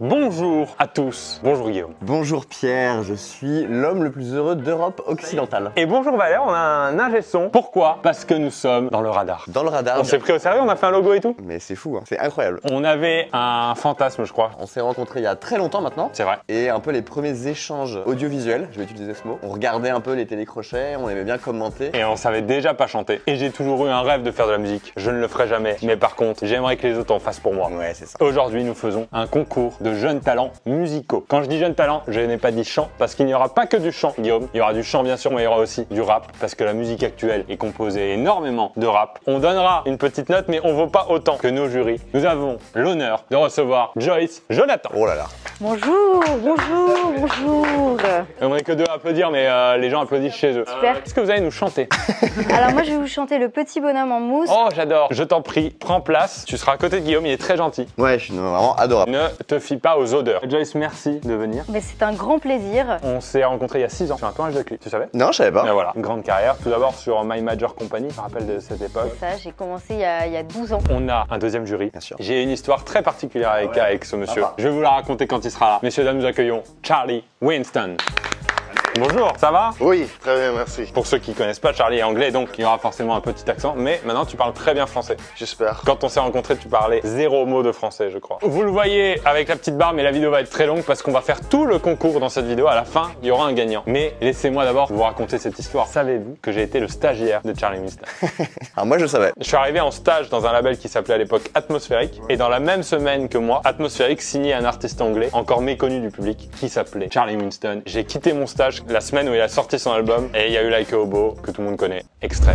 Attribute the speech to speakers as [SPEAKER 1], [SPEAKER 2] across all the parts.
[SPEAKER 1] Bonjour à tous. Bonjour Guillaume.
[SPEAKER 2] Bonjour Pierre, je suis l'homme le plus heureux d'Europe occidentale.
[SPEAKER 1] Et bonjour Valère, on a un ingé son. Pourquoi? Parce que nous sommes dans le radar.
[SPEAKER 2] Dans le radar.
[SPEAKER 1] On s'est pris au sérieux, on a fait un logo et tout.
[SPEAKER 2] Mais c'est fou, hein. C'est incroyable.
[SPEAKER 1] On avait un fantasme, je crois.
[SPEAKER 2] On s'est rencontrés il y a très longtemps maintenant.
[SPEAKER 1] C'est vrai.
[SPEAKER 2] Et un peu les premiers échanges audiovisuels, je vais utiliser ce mot. On regardait un peu les télécrochets, on aimait bien commenter.
[SPEAKER 1] Et on savait déjà pas chanter. Et j'ai toujours eu un rêve de faire de la musique. Je ne le ferai jamais. Mais par contre, j'aimerais que les autres en fassent pour moi.
[SPEAKER 2] Ouais, c'est ça.
[SPEAKER 1] Aujourd'hui, nous faisons un concours de jeunes talents musicaux. Quand je dis jeunes talents, je n'ai pas dit chant, parce qu'il n'y aura pas que du chant, Guillaume. Il y aura du chant bien sûr, mais il y aura aussi du rap, parce que la musique actuelle est composée énormément de rap. On donnera une petite note, mais on vaut pas autant que nos jurys. Nous avons l'honneur de recevoir Joyce Jonathan.
[SPEAKER 2] Oh là là.
[SPEAKER 3] Bonjour, bonjour, bonjour.
[SPEAKER 1] On est que deux à applaudir, mais les gens applaudissent chez eux.
[SPEAKER 3] Super.
[SPEAKER 1] Est-ce que vous allez nous chanter?
[SPEAKER 3] Alors moi je vais vous chanter le petit bonhomme en mousse.
[SPEAKER 1] Oh, j'adore. Je t'en prie, prends place. Tu seras à côté de Guillaume, il est très gentil.
[SPEAKER 2] Ouais, je suis vraiment adorable.
[SPEAKER 1] Ne te fie pas aux odeurs. Joyce, merci de venir.
[SPEAKER 3] Mais c'est un grand plaisir.
[SPEAKER 1] On s'est rencontrés il y a 6 ans sur un tournage de clip, tu savais?
[SPEAKER 2] Non, je savais pas.
[SPEAKER 1] Mais voilà, une grande carrière. Tout d'abord sur My Major Company, je me rappelle de cette époque.
[SPEAKER 3] C'est ça, j'ai commencé il y a 12 ans.
[SPEAKER 1] On a un deuxième jury.
[SPEAKER 2] Bien sûr.
[SPEAKER 1] J'ai une histoire très particulière avec ce monsieur.
[SPEAKER 2] Sympa.
[SPEAKER 1] Je vais vous la raconter quand il sera là. Messieurs, dames, nous accueillons Charlie Winston. Bonjour, ça va?
[SPEAKER 4] Oui, très bien, merci.
[SPEAKER 1] Pour ceux qui connaissent pas, Charlie est anglais, donc il y aura forcément un petit accent, mais maintenant tu parles très bien français.
[SPEAKER 4] J'espère.
[SPEAKER 1] Quand on s'est rencontrés, tu parlais 0 mot de français, je crois. Vous le voyez avec la petite barre, mais la vidéo va être très longue parce qu'on va faire tout le concours dans cette vidéo. À la fin, il y aura un gagnant. Mais laissez-moi d'abord vous raconter cette histoire. Savez-vous que j'ai été le stagiaire de Charlie Winston?
[SPEAKER 2] Alors moi je savais.
[SPEAKER 1] Je suis arrivé en stage dans un label qui s'appelait à l'époque Atmosphérique, et dans la même semaine que moi, Atmosphérique signait un artiste anglais encore méconnu du public qui s'appelait Charlie Winston. J'ai quitté mon stage la semaine où il a sorti son album et il y a eu Like a Hobo que tout le monde connaît. Extrait.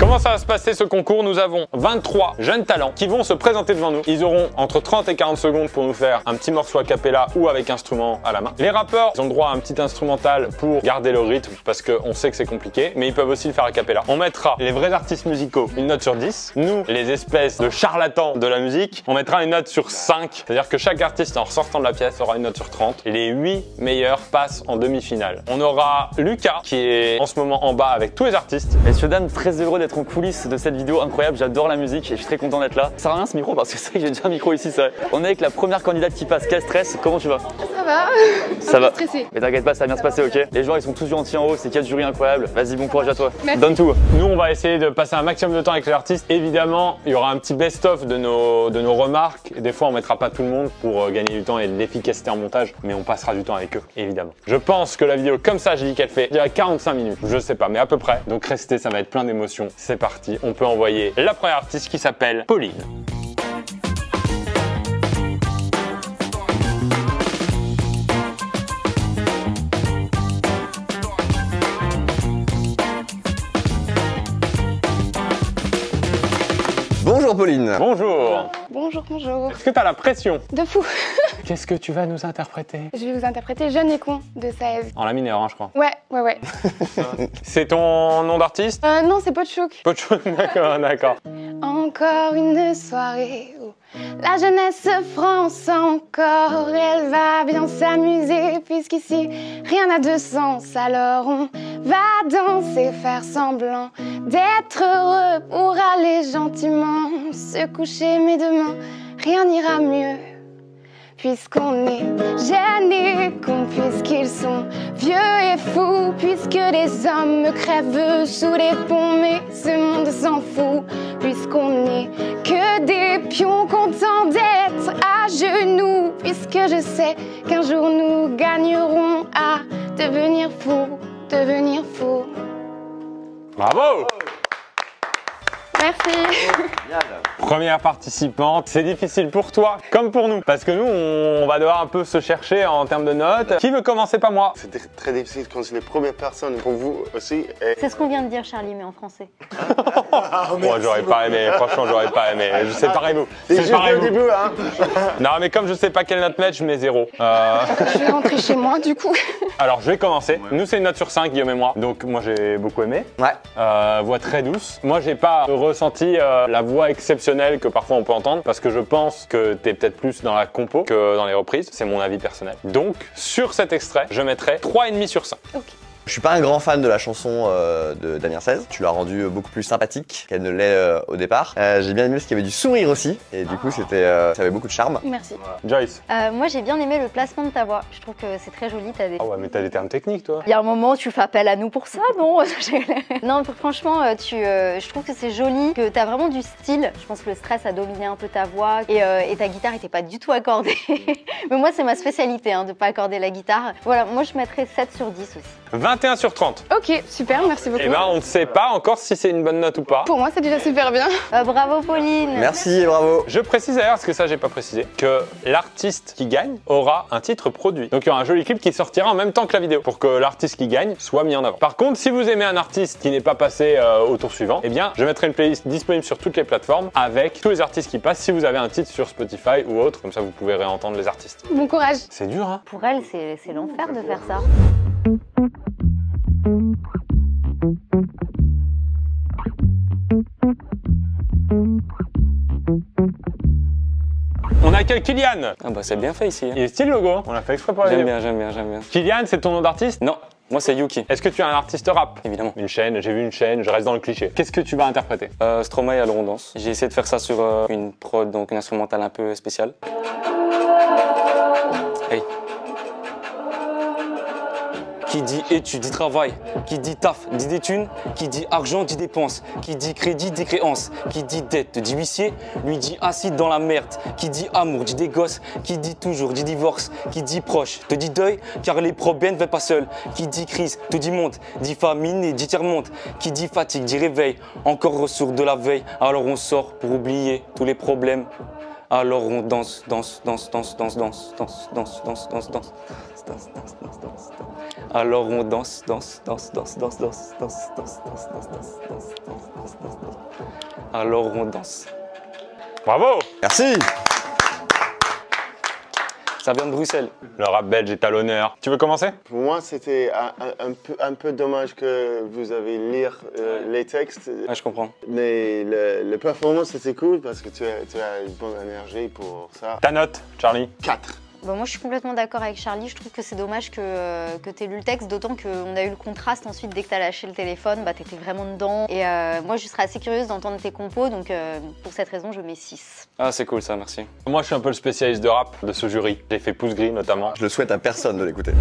[SPEAKER 1] Comment ça va se passer ce concours? Nous avons 23 jeunes talents qui vont se présenter devant nous. Ils auront entre 30 et 40 secondes pour nous faire un petit morceau a cappella ou avec instrument à la main. Les rappeurs, ils ont le droit à un petit instrumental pour garder le rythme parce qu'on sait que c'est compliqué, mais ils peuvent aussi le faire a cappella. On mettra les vrais artistes musicaux une note sur 10. Nous, les espèces de charlatans de la musique, on mettra une note sur 5. C'est-à-dire que chaque artiste en ressortant de la pièce aura une note sur 30. Et les 8 meilleurs passent en demi-finale. On aura Lucas qui est en ce moment en bas avec tous les artistes.
[SPEAKER 5] Messieurs, dames, très heureux d'être en coulisses de cette vidéo incroyable. J'adore la musique et je suis très content d'être là. Ça sert à rien ce micro parce que c'est vrai que j'ai déjà un micro ici. Ça. On est avec la première candidate qui passe. Quel stress? Comment tu vas?
[SPEAKER 6] Ça va.
[SPEAKER 5] Ça va.
[SPEAKER 6] Stressé.
[SPEAKER 5] Mais t'inquiète pas, ça va bien se passer, ok? Les joueurs ils sont tous gentils en haut, c'est quel jury incroyable. Vas-y, bon courage à toi.
[SPEAKER 6] Merci.
[SPEAKER 5] Donne tout.
[SPEAKER 1] Nous, on va essayer de passer un maximum de temps avec les artistes. Évidemment, il y aura un petit best-of de nos remarques. Et des fois, on mettra pas tout le monde pour gagner du temps et de l'efficacité en montage, mais on passera du temps avec eux, évidemment. Je pense que la vidéo, comme ça, je dis qu'elle fait, je dirais 45 minutes. Je sais pas, mais à peu près. Donc restez, ça va être plein d'émotions. C'est parti. On peut envoyer la première artiste qui s'appelle Pauline.
[SPEAKER 2] Bonjour Pauline.
[SPEAKER 1] Bonjour.
[SPEAKER 6] Bonjour, bonjour.
[SPEAKER 1] Est-ce que tu as la pression?
[SPEAKER 6] De fou.
[SPEAKER 1] Qu'est-ce que tu vas nous interpréter?
[SPEAKER 6] Je vais vous interpréter Jeune et con de Saez.
[SPEAKER 1] En la mineure, hein, je crois.
[SPEAKER 6] Ouais.
[SPEAKER 1] C'est ton nom d'artiste?
[SPEAKER 6] Non, c'est pas de choc.
[SPEAKER 1] Pas de chose, d'accord, d'accord.
[SPEAKER 6] Encore une soirée où la jeunesse France encore, elle va bien s'amuser puisqu'ici rien n'a de sens. Alors on va danser, faire semblant d'être heureux pour aller gentiment se coucher, mais demain rien n'ira mieux. Puisqu'on est jeunes et cons, puisqu'ils sont vieux et fous, puisque les hommes crèvent sous les ponts, mais ce monde s'en fout. Puisqu'on n'est que des pions contents d'être à genoux, puisque je sais qu'un jour nous gagnerons à devenir fous, devenir fous.
[SPEAKER 1] Bravo!
[SPEAKER 6] Merci.
[SPEAKER 1] Première participante, c'est difficile pour toi comme pour nous parce que nous on va devoir un peu se chercher en termes de notes. Qui veut commencer? Pas moi.
[SPEAKER 4] C'est très difficile quand c'est les premières personnes pour vous aussi. Et...
[SPEAKER 3] C'est ce qu'on vient de dire Charlie, mais en français.
[SPEAKER 1] Moi j'aurais pas aimé, franchement j'aurais pas aimé. Séparez-vous.
[SPEAKER 4] C'est juste le
[SPEAKER 1] Séparez-vous.
[SPEAKER 4] début, hein.
[SPEAKER 1] Non mais comme je sais pas quelle note mettre, je mets 0.
[SPEAKER 6] Je vais rentrer chez moi du coup.
[SPEAKER 1] Alors je vais commencer. Nous c'est une note sur 5, Guillaume et moi. Donc moi j'ai beaucoup aimé.
[SPEAKER 2] Ouais.
[SPEAKER 1] Voix très douce. Moi j'ai pas ressenti la voix exceptionnelle que parfois on peut entendre parce que je pense que t'es peut-être plus dans la compo que dans les reprises. C'est mon avis personnel. Donc sur cet extrait, je mettrai 3,5 sur 5.
[SPEAKER 6] Ok.
[SPEAKER 2] Je suis pas un grand fan de la chanson de Damien 16. Tu l'as rendue beaucoup plus sympathique qu'elle ne l'est au départ. J'ai bien aimé parce qu'il y avait du sourire aussi. Et du coup, ça avait beaucoup de charme.
[SPEAKER 6] Merci.
[SPEAKER 1] Joyce.
[SPEAKER 3] Moi, j'ai bien aimé le placement de ta voix. Je trouve que c'est très joli. T'as des...
[SPEAKER 1] Ah ouais, mais t'as des termes techniques, toi.
[SPEAKER 3] Il y a un moment où tu fais appel à nous pour ça, non? Non, franchement, je trouve que c'est joli, que t'as vraiment du style. Je pense que le stress a dominé un peu ta voix et ta guitare était pas du tout accordée. Mais moi, c'est ma spécialité, hein, de pas accorder la guitare. Voilà, moi, je mettrais 7 sur 10 aussi.
[SPEAKER 1] 21 sur 30.
[SPEAKER 6] Ok, super, merci beaucoup.
[SPEAKER 1] Eh ben, on ne sait pas encore si c'est une bonne note ou pas.
[SPEAKER 6] Pour moi, c'est déjà super bien.
[SPEAKER 3] Bravo, Pauline.
[SPEAKER 2] Merci et bravo.
[SPEAKER 1] Je précise d'ailleurs, parce que ça j'ai pas précisé, que l'artiste qui gagne aura un titre produit. Donc il y aura un joli clip qui sortira en même temps que la vidéo pour que l'artiste qui gagne soit mis en avant. Par contre, si vous aimez un artiste qui n'est pas passé au tour suivant, eh bien je mettrai une playlist disponible sur toutes les plateformes avec tous les artistes qui passent si vous avez un titre sur Spotify ou autre, comme ça vous pouvez réentendre les artistes.
[SPEAKER 6] Bon courage.
[SPEAKER 1] C'est dur, hein?
[SPEAKER 3] Pour elle, c'est l'enfer de faire ça.
[SPEAKER 1] On accueille Kylian.
[SPEAKER 5] Ah bah c'est bien fait ici.
[SPEAKER 1] Il est style logo, hein. On l'a fait exprès pour la
[SPEAKER 5] J'aime
[SPEAKER 1] vidéo.
[SPEAKER 5] bien, j'aime bien, j'aime bien.
[SPEAKER 1] Kylian, c'est ton nom d'artiste?
[SPEAKER 5] Non, moi c'est Yuki,
[SPEAKER 1] Est-ce que tu es un artiste rap?
[SPEAKER 5] évidemment.
[SPEAKER 1] Une chaîne, j'ai vu une chaîne, je reste dans le cliché. Qu'est-ce que tu vas interpréter?
[SPEAKER 5] Stromae à l'Orondance. J'ai essayé de faire ça sur une prod, donc une instrumentale un peu spéciale. Hey. Qui dit études, dit travail. Qui dit taf, dit des thunes. Qui dit argent, dit dépenses. Qui dit crédit, dit créance. Qui dit dette, dit huissier. Lui dit acide dans la merde. Qui dit amour, dit des gosses. Qui dit toujours, dit divorce. Qui dit proche, te dit deuil, car les problèmes ne viennent pas seuls. Qui dit crise, te dit monde. Dit famine et dit tiers-monde. Qui dit fatigue, dit réveil. Encore ressources de la veille. Alors on sort pour oublier tous les problèmes. Alors on danse, danse, danse, danse, danse, danse, danse, danse, danse, danse, danse, danse, danse, danse, danse, danse. Alors on danse, danse, danse, danse, danse, danse, danse, danse, danse, danse, danse, danse, danse, danse, danse. Alors on danse.
[SPEAKER 1] Bravo!
[SPEAKER 2] Merci.
[SPEAKER 5] Ça vient de Bruxelles.
[SPEAKER 1] Le rap belge est à l'honneur. Tu veux commencer?
[SPEAKER 4] Pour moi, c'était un peu dommage que vous avez lire les textes.
[SPEAKER 5] Ouais, je comprends.
[SPEAKER 4] Mais le performance, c'était cool parce que tu as une bonne énergie pour ça.
[SPEAKER 1] Ta note, Charlie?
[SPEAKER 4] 4.
[SPEAKER 3] Bon, moi, je suis complètement d'accord avec Charlie. Je trouve que c'est dommage que tu aies lu le texte, d'autant qu'on a eu le contraste ensuite. Dès que tu as lâché le téléphone, bah, tu étais vraiment dedans. Et moi, je serais assez curieuse d'entendre tes compos, donc pour cette raison, je mets 6.
[SPEAKER 5] Ah, c'est cool ça, merci.
[SPEAKER 1] Moi, je suis un peu le spécialiste de rap de ce jury. J'ai fait Pouce Gris notamment.
[SPEAKER 2] Je le souhaite à personne de l'écouter.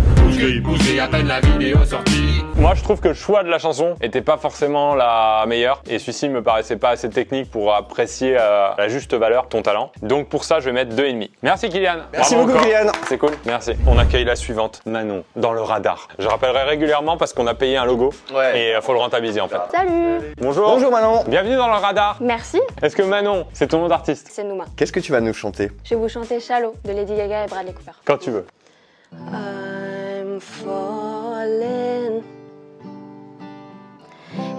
[SPEAKER 7] Bougez à peine la vidéo sortie.
[SPEAKER 1] Moi, je trouve que le choix de la chanson était pas forcément la meilleure. Et celui-ci me paraissait pas assez technique pour apprécier à la juste valeur ton talent. Donc pour ça, je vais mettre 2,5. Merci Kylian.
[SPEAKER 2] Merci
[SPEAKER 1] Bravo
[SPEAKER 2] beaucoup
[SPEAKER 1] encore.
[SPEAKER 2] Kylian.
[SPEAKER 1] C'est cool. Merci. On accueille la suivante, Manon, dans le radar. Je rappellerai régulièrement parce qu'on a payé un logo.
[SPEAKER 2] Ouais.
[SPEAKER 1] Et faut le rentabiliser en fait.
[SPEAKER 3] Salut!
[SPEAKER 1] Bonjour.
[SPEAKER 2] Bonjour Manon.
[SPEAKER 1] Bienvenue dans le radar.
[SPEAKER 6] Merci.
[SPEAKER 1] Est-ce que Manon, c'est ton nom d'artiste?
[SPEAKER 6] C'est Nouma.
[SPEAKER 2] Qu'est-ce que tu vas nous chanter?
[SPEAKER 6] Je vais vous chanter Shallow de Lady Gaga et Bradley Cooper.
[SPEAKER 1] Quand tu veux.
[SPEAKER 6] I'm falling,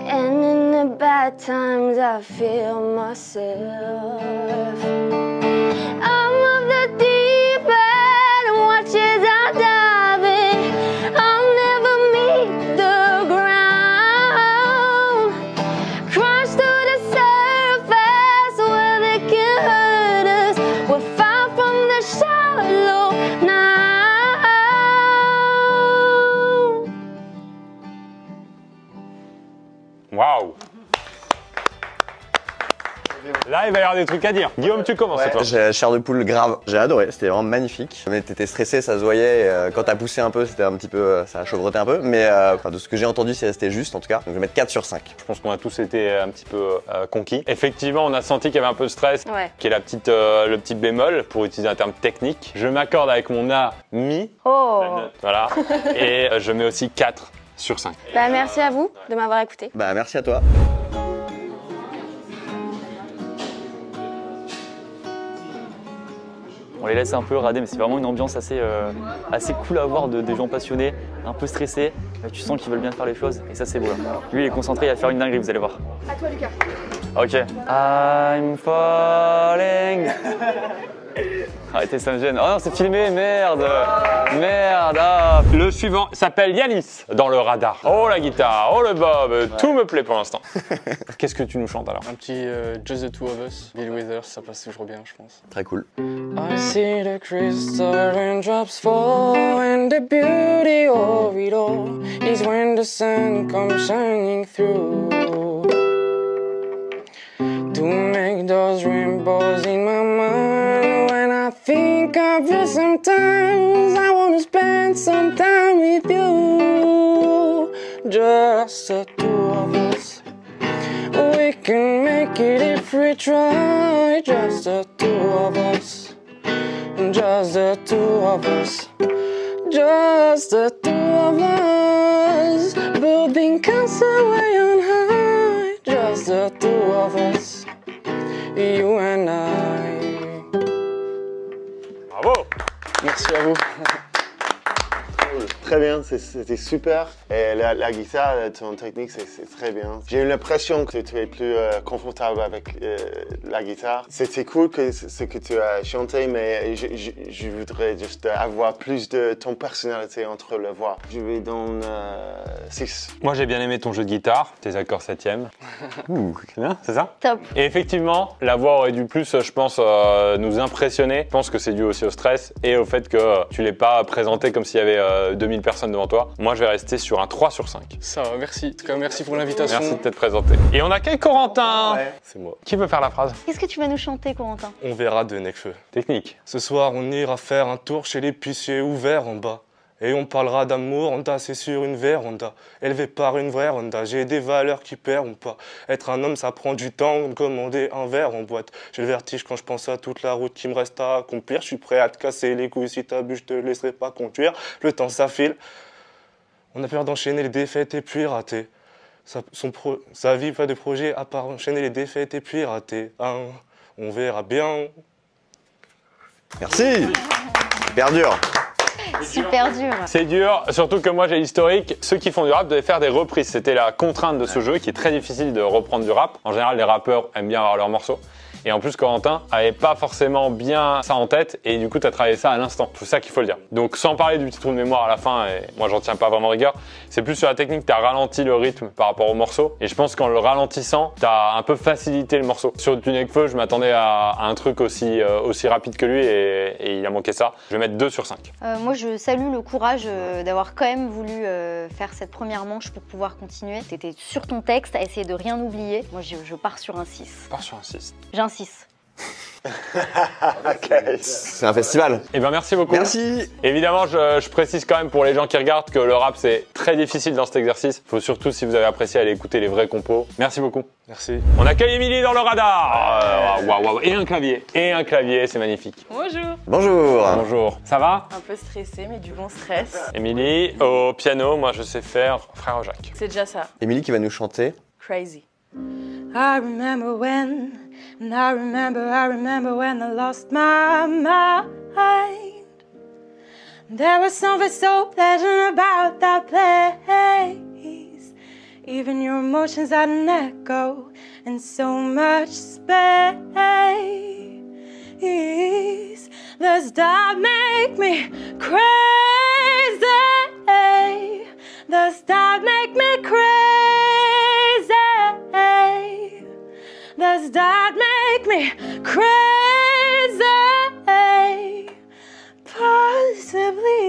[SPEAKER 6] and in the bad times I feel myself. I'm of the deep end, watch as I dive in. I'll never meet the ground. Crash to the surface where they can hurt us. We're far from the shallow now.
[SPEAKER 1] Waouh. Là, il va y avoir des trucs à dire. Guillaume, tu commences, c'est toi.
[SPEAKER 2] J'ai la chair de poule grave. J'ai adoré, c'était vraiment magnifique. Mais t'étais stressé, ça se voyait. Quand t'as poussé un peu, c'était un petit peu, ça a chevroté un peu. Mais de ce que j'ai entendu, c'est resté juste en tout cas. Donc je vais mettre 4 sur 5.
[SPEAKER 1] Je pense qu'on a tous été un petit peu conquis. Effectivement, on a senti qu'il y avait un peu de stress,
[SPEAKER 3] Ouais.
[SPEAKER 1] qui est le petit bémol, pour utiliser un terme technique. Je m'accorde avec mon ami.
[SPEAKER 3] Oh!
[SPEAKER 1] Voilà. Et je mets aussi 4 sur 5.
[SPEAKER 6] Bah, merci à vous de m'avoir écouté.
[SPEAKER 2] Bah merci à toi.
[SPEAKER 5] On les laisse un peu rader, mais c'est vraiment une ambiance assez cool à voir de gens passionnés, un peu stressés. Tu sens qu'ils veulent bien faire les choses et ça c'est beau. Lui il est concentré, il va faire une dinguerie, vous allez voir.
[SPEAKER 6] À toi Lucas.
[SPEAKER 5] Ok. I'm falling.
[SPEAKER 1] Arrêtez, ça me gêne. Oh non, c'est filmé, merde. Merde. Ah. Le suivant s'appelle Yanis dans le radar. Oh la guitare, oh le bob, tout me plaît pour l'instant. Qu'est-ce que tu nous chantes alors?
[SPEAKER 8] Un petit Just the Two of Us, Bill Withers, ça passe toujours bien, je pense.
[SPEAKER 2] Très cool.
[SPEAKER 5] I see the crystal raindrops fall, and the beauty of it all is when the sun comes shining through. To make those rainbows in my mind, when I think of you sometimes, I wanna spend some time with you. Just the two of us. We can make it if we try. Just the two of us. Just the two of us. Just the two of us. Building castle way on high. Just the two of us. You and I.
[SPEAKER 1] Bravo.
[SPEAKER 8] Merci à vous.
[SPEAKER 4] Très bien, c'était super. Et la guitare, ton technique, c'est très bien. J'ai eu l'impression que tu es plus confortable avec la guitare. C'était cool ce que tu as chanté, mais je voudrais juste avoir plus de ton personnalité entre les voix. Je vais dans 6.
[SPEAKER 1] Moi j'ai bien aimé ton jeu de guitare, tes accords 7e. C'est bien, c'est ça?
[SPEAKER 3] Top.
[SPEAKER 1] Et effectivement, la voix aurait dû plus, je pense, nous impressionner. Je pense que c'est dû aussi au stress et au fait que tu l'aies pas présenté comme s'il y avait 2000 personnes devant toi. Moi je vais rester sur un 3 sur 5.
[SPEAKER 8] Ça va, merci. En tout cas, merci pour l'invitation.
[SPEAKER 1] Merci de t'être présenté. Et on accueille Corentin.
[SPEAKER 2] Ouais.
[SPEAKER 9] C'est moi.
[SPEAKER 1] Qui veut faire la phrase?
[SPEAKER 3] Qu'est-ce que tu vas nous chanter, Corentin?
[SPEAKER 9] On verra de Nekfeu.
[SPEAKER 1] Technique.
[SPEAKER 9] Ce soir, on ira faire un tour chez l'épicier ouvert en bas. Et on parlera d'amour, Honda, c'est sur une véranda. Élevé par une vraie Honda, j'ai des valeurs qui perdent pas. Être un homme, ça prend du temps, commander un verre en boîte. J'ai le vertige quand je pense à toute la route qui me reste à accomplir. Je suis prêt à te casser les couilles, si t'abuses, je te laisserai pas conduire. Le temps, ça file. On a peur d'enchaîner les défaites et puis rater. Sa vie, pas de projet à part enchaîner les défaites et puis rater. Hein, on verra bien.
[SPEAKER 2] Merci. Hyper dur.
[SPEAKER 3] Super dur.
[SPEAKER 1] C'est dur, surtout que moi j'ai l'historique. Ceux qui font du rap devaient faire des reprises. C'était la contrainte de ce jeu qui est très difficile de reprendre du rap. En général, les rappeurs aiment bien avoir leurs morceaux. Et en plus, Corentin avait pas forcément bien ça en tête et du coup, tu as travaillé ça à l'instant. C'est ça qu'il faut le dire. Donc, sans parler du petit trou de mémoire à la fin, et moi, j'en tiens pas vraiment rigueur, c'est plus sur la technique, tu as ralenti le rythme par rapport au morceau. Et je pense qu'en le ralentissant, tu as un peu facilité le morceau. Sur du Nekfeu, je m'attendais à un truc aussi rapide que lui et il a manqué ça. Je vais mettre 2 sur 5.
[SPEAKER 3] Moi, je salue le courage d'avoir quand même voulu faire cette première manche pour pouvoir continuer. Tu étais sur ton texte, à essayer de rien oublier. Moi, je pars sur un 6.
[SPEAKER 1] Pars sur un 6.
[SPEAKER 3] J'ai un 6.
[SPEAKER 2] C'est un festival.
[SPEAKER 1] Eh bien, merci beaucoup.
[SPEAKER 2] Merci.
[SPEAKER 1] Évidemment, je précise quand même pour les gens qui regardent que le rap, c'est très difficile dans cet exercice. Il faut surtout, si vous avez apprécié, aller écouter les vrais compos. Merci beaucoup.
[SPEAKER 9] Merci.
[SPEAKER 1] On accueille Émilie dans le radar. Waouh. Et un clavier. C'est magnifique.
[SPEAKER 10] Bonjour.
[SPEAKER 2] Bonjour.
[SPEAKER 1] Bonjour. Ça va?
[SPEAKER 10] Un peu stressé, mais du bon stress.
[SPEAKER 1] Émilie, au piano, moi je sais faire Frère Jacques.
[SPEAKER 10] C'est déjà ça.
[SPEAKER 2] Émilie qui va nous chanter.
[SPEAKER 10] Crazy.
[SPEAKER 6] I remember when I lost my mind. There was something so pleasant about that place. Even your emotions had an echo in so much space. Does that make me crazy? Does that make me crazy? Does that make me crazy? Possibly.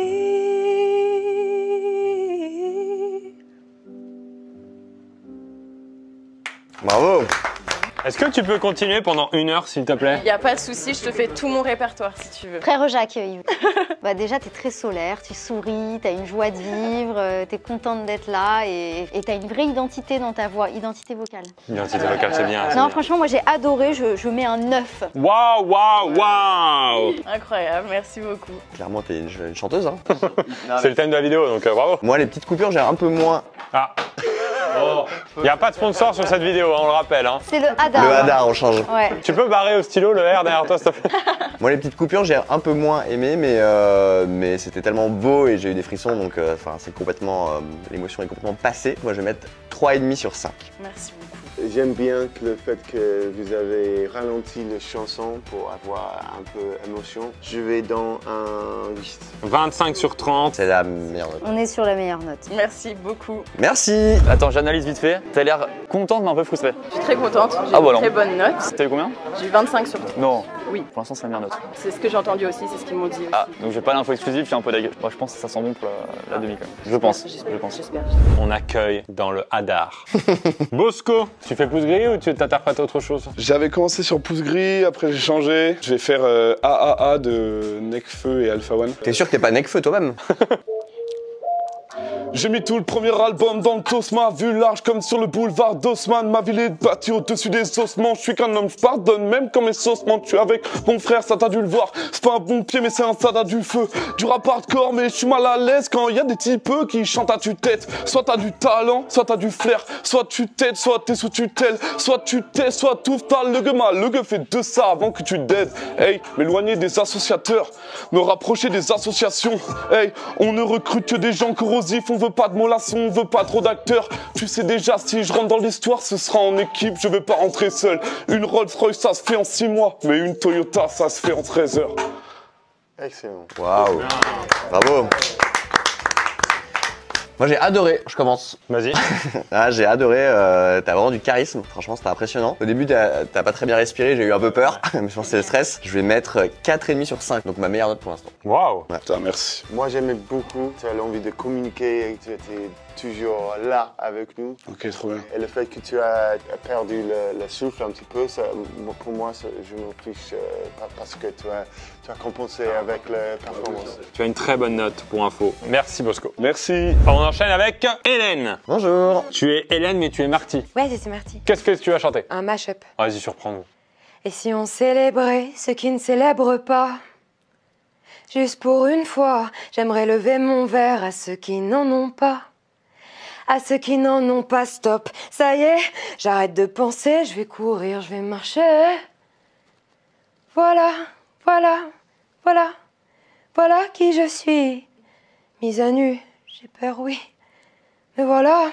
[SPEAKER 2] Bravo.
[SPEAKER 1] Est-ce que tu peux continuer pendant 1 heure, s'il te plaît?
[SPEAKER 10] Y a pas de souci, je te fais tout mon répertoire si tu veux.
[SPEAKER 3] Frère Jacques, Yves. Bah déjà, t'es très solaire, tu souris, t'as une joie de vivre, t'es contente d'être là et t'as une vraie identité dans ta voix, identité vocale.
[SPEAKER 1] Identité vocale, c'est bien.
[SPEAKER 3] Non, franchement, moi j'ai adoré, je mets un 9.
[SPEAKER 1] Waouh.
[SPEAKER 10] Incroyable, merci beaucoup.
[SPEAKER 2] Clairement, t'es une chanteuse. Hein.
[SPEAKER 1] C'est le thème de la vidéo, donc bravo.
[SPEAKER 2] Moi, les petites coupures, j'ai un peu moins.
[SPEAKER 1] Ah. Il n'y a pas de sponsor sur cette vidéo, on le rappelle. Hein.
[SPEAKER 3] C'est le Hadar.
[SPEAKER 2] Le Hadar, on change.
[SPEAKER 3] Ouais.
[SPEAKER 1] Tu peux barrer au stylo le R derrière toi, s'il te plaît?
[SPEAKER 2] Moi, les petites coupures, j'ai un peu moins aimé, mais c'était tellement beau et j'ai eu des frissons, donc c'est complètement, l'émotion est complètement passée. Moi, je vais mettre 3,5 sur 5.
[SPEAKER 10] Merci beaucoup.
[SPEAKER 4] J'aime bien le fait que vous avez ralenti la chanson pour avoir un peu d'émotion. Je vais dans un 8.
[SPEAKER 1] 25 sur 30.
[SPEAKER 2] C'est la meilleure note.
[SPEAKER 3] On est sur la meilleure note.
[SPEAKER 10] Merci beaucoup.
[SPEAKER 2] Merci.
[SPEAKER 11] Attends, j'analyse vite fait. T'as l'air contente mais un peu frustrée.
[SPEAKER 10] Je suis très contente. J'ai
[SPEAKER 11] Ah,
[SPEAKER 10] une
[SPEAKER 11] voilà.
[SPEAKER 10] très bonne note.
[SPEAKER 11] T'as eu combien?
[SPEAKER 10] J'ai eu 25 sur 30.
[SPEAKER 11] Non.
[SPEAKER 10] Oui.
[SPEAKER 11] Pour l'instant, c'est la meilleure note.
[SPEAKER 10] C'est ce que j'ai entendu aussi, c'est ce qu'ils m'ont dit.
[SPEAKER 11] Ah, donc j'ai pas l'info exclusive, je suis un peu deg. Moi, je pense que ça sent bon pour la demi quand même. Je pense.
[SPEAKER 10] J'espère.
[SPEAKER 1] On accueille dans le Hadar. Bosco, tu fais pouce gris ou tu t'interprètes autre chose?
[SPEAKER 12] J'avais commencé sur pouce gris, après j'ai changé. Je vais faire AAA de Nekfeu et Alpha One.
[SPEAKER 2] T'es sûr que t'es pas Nekfeu toi-même?
[SPEAKER 12] J'ai mis tout le premier album dans le tosma, vu large comme sur le boulevard d'Haussmann. Ma ville est bâtie au-dessus des ossements. Je suis qu'un homme, je pardonne même quand mes saucements. Tu es avec mon frère, ça t'as dû le voir. C'est pas un bon pied, mais c'est un sada du feu. Du rap hardcore, mais je suis mal à l'aise quand il y a des types qui chantent à tue-tête. Soit t'as du talent, soit t'as du flair. Soit tu t'aides, soit t'es sous tutelle. Soit tu t'aides, soit tout t'as le gueule. Le gueule fait de ça avant que tu t'aides. Hey, m'éloigner des associateurs, me rapprocher des associations. Hey, on ne recrute que des gens corrosifs. On veut pas de mollassons, on veut pas trop d'acteurs. Tu sais déjà, si je rentre dans l'histoire, ce sera en équipe, je vais pas rentrer seul. Une Rolls-Royce, ça se fait en 6 mois, mais une Toyota, ça se fait en 13 heures.
[SPEAKER 4] Excellent.
[SPEAKER 2] Waouh. Bravo. Moi j'ai adoré, je commence.
[SPEAKER 1] Vas-y.
[SPEAKER 2] Ah, j'ai adoré, t'as vraiment du charisme, franchement c'était impressionnant. Au début t'as pas très bien respiré, j'ai eu un peu peur, mais je pense que c'est le stress. Je vais mettre 4,5 sur 5, donc ma meilleure note pour l'instant.
[SPEAKER 1] Waouh.
[SPEAKER 12] Putain, merci.
[SPEAKER 4] Moi j'aimais beaucoup, tu as l'envie de communiquer et tu étais toujours là avec nous.
[SPEAKER 12] Ok, trop bien.
[SPEAKER 4] Et le fait que tu as perdu le souffle un petit peu, ça, pour moi je m'en fiche parce que tu as compensé avec la performance.
[SPEAKER 1] Tu as une très bonne note pour info. Merci Bosco.
[SPEAKER 12] Merci.
[SPEAKER 1] On enchaîne avec Hélène.
[SPEAKER 2] Bonjour.
[SPEAKER 1] Tu es Hélène mais tu es Marty.
[SPEAKER 13] Ouais, c'est Marty.
[SPEAKER 1] Qu'est-ce que tu vas chanter?
[SPEAKER 13] Un mash-up.
[SPEAKER 1] Vas-y, surprends-nous.
[SPEAKER 13] Et si on célébrait ceux qui ne célèbrent pas? Juste pour une fois, j'aimerais lever mon verre à ceux qui n'en ont pas. À ceux qui n'en ont pas, stop. Ça y est, j'arrête de penser, je vais courir, je vais marcher. Voilà, voilà, voilà, voilà qui je suis. Mise à nu, j'ai peur, oui. Mais voilà.